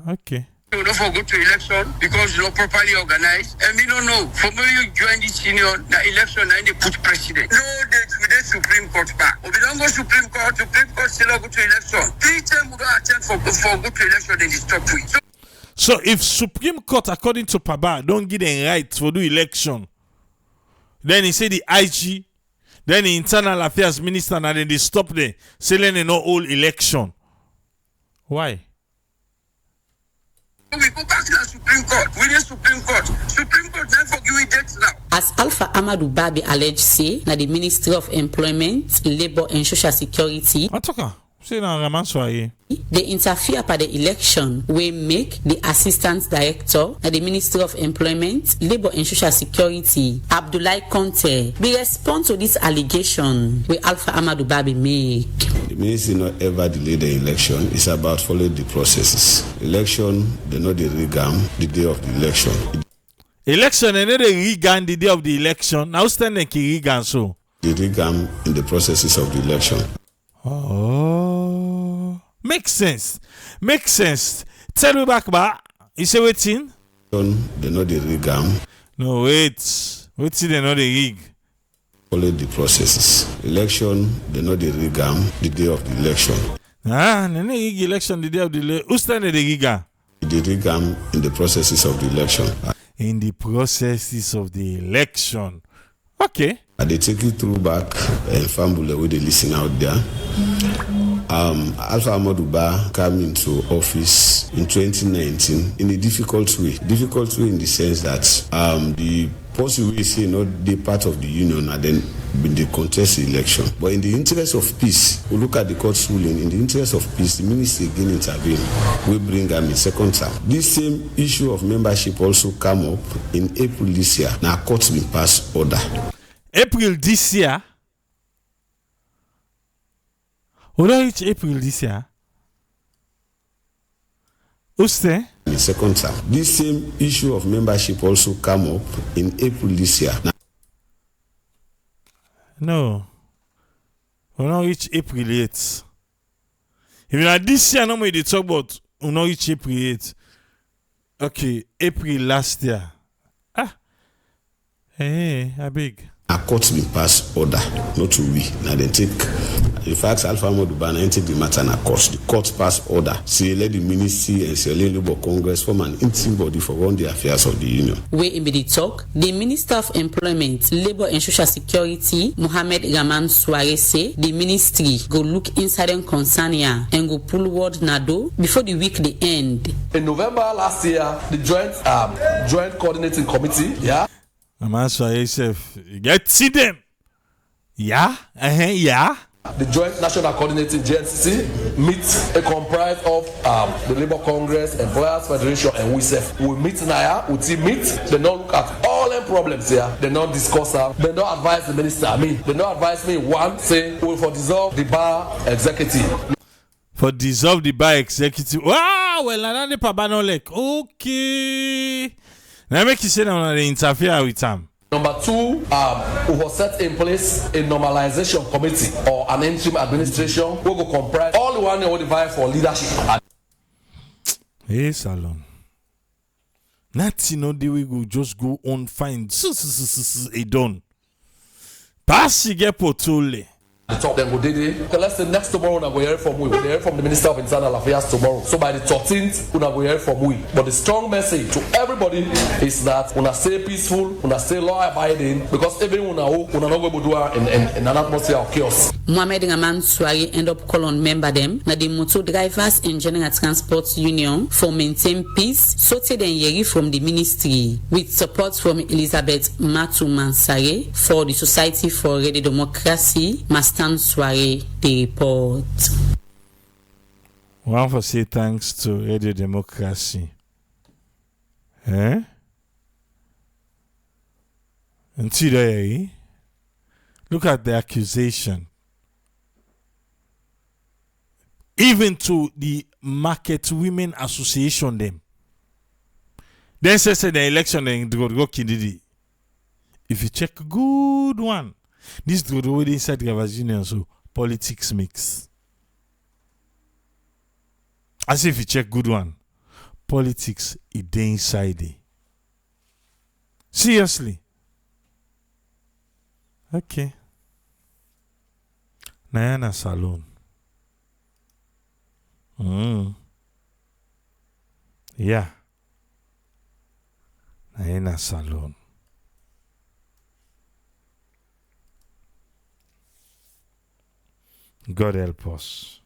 okay. You don't go to election because you're not properly organized. And we don't know. From when you join this union, the election and they put president. No date with the Supreme Court back. If we don't go Supreme Court still go to election. 3 times we don't attend for go to election, then they stop with. So if Supreme Court, according to Papa, don't give them right for do election, then he say the IG, then the Internal Affairs Minister, and then they stop there, saying they no all election. Why? We go back to the Supreme Court. We need Supreme Court. Supreme Court never give dates now. As Alpha Amadou Ba be alleged say, na the Ministry of Employment, Labour and Social Security. They interfere by the election we make the Assistant Director at the Ministry of Employment, Labour and Social Security, Abdoulaye Conte, be respond to this allegation where Alpha Amadou Ba be make. The ministry not ever delay the election. It's about following the processes. Election, they know the regam the day of the election. Election, they know the regam the day of the election. Now stand the regam so. The regam in the processes of the election. Oh, makes sense. Tell me back, you say waiting? They know the regam. No, wait. They know the rig. Follow the processes. Election, they know the regam the day of the election. They know the election the day of the election. Who stand the regam? The regam in the processes of the election. in the processes of the election. Okay. They take you through back Fambula with the listen out there. Alpha Amaduba came into office in 2019 in a difficult way. Difficult way in the sense that the possible way say not the part of the union and then the contest election. But in the interest of peace, we look at the court's ruling. In the interest of peace, the ministry again intervene. We bring them in second term. This same issue of membership also come up in April this year. Now court's been passed order. April this year. Which April this year? Who's there? In second term. This same issue of membership also come up in April this year. No. We not reach April 8th. Even like this year, no more they talk about we not reach April 8th. Okay, April last year. Hey, I beg. A court's been passed order, not to we. Now they take, in fact, Alpha Modubana take the matter na court. The court passed order. Say let the ministry and say Labour Congress form an interim body for run the affairs of the union. Where in the talk, the Minister of Employment, Labour and Social Security, Mohammed Mansaray say the ministry go look inside and concern here and go pull word nado before the week they end. In November last year, the joint coordinating committee, yeah. Mansaray self, you get see them. Yeah, yeah. The Joint National Coordinating JNCC meets a comprise of the Labour Congress, Employers Federation, and we meet now. We meet. They don't look at all them problems here. They don't discuss them. They don't advise the minister. They don't advise me. One say we for dissolve the bar executive. For dissolve the bar executive. Wow, well, I don't know like okay. Now make you say that they interfere with them. Number two, we will set in place a normalization committee or an interim administration who will comprise all the one who divide for leadership. Hey, Salon. Nothing no day we go just go on find a done. Pass you get potole. Then go did okay, let's say next tomorrow we will hear from we. We'll hear from the Minister of Internal Affairs tomorrow. So by the 13th, we will hear from we. But the strong message to everybody is that we stay peaceful, we stay law abiding, because everyone not going to do in an atmosphere of chaos. Mohammed Mansaray end up calling member them na the motor drivers and general transport union for maintain peace. So then yeri from the ministry with support from Elizabeth Matu Mansaray for the Society for Radio Democracy. Soirée the report. One for say thanks to Radio Democracy. And today, look at the accusation. Even to the Market Women Association them. Then say the election then go Kindidi. If you check good one. This is already inside drivers union, so politics mix. As if you check good one, politics is inside it. Seriously. Okay. Nayana Salon. Yeah. Nayana Salon. God help us.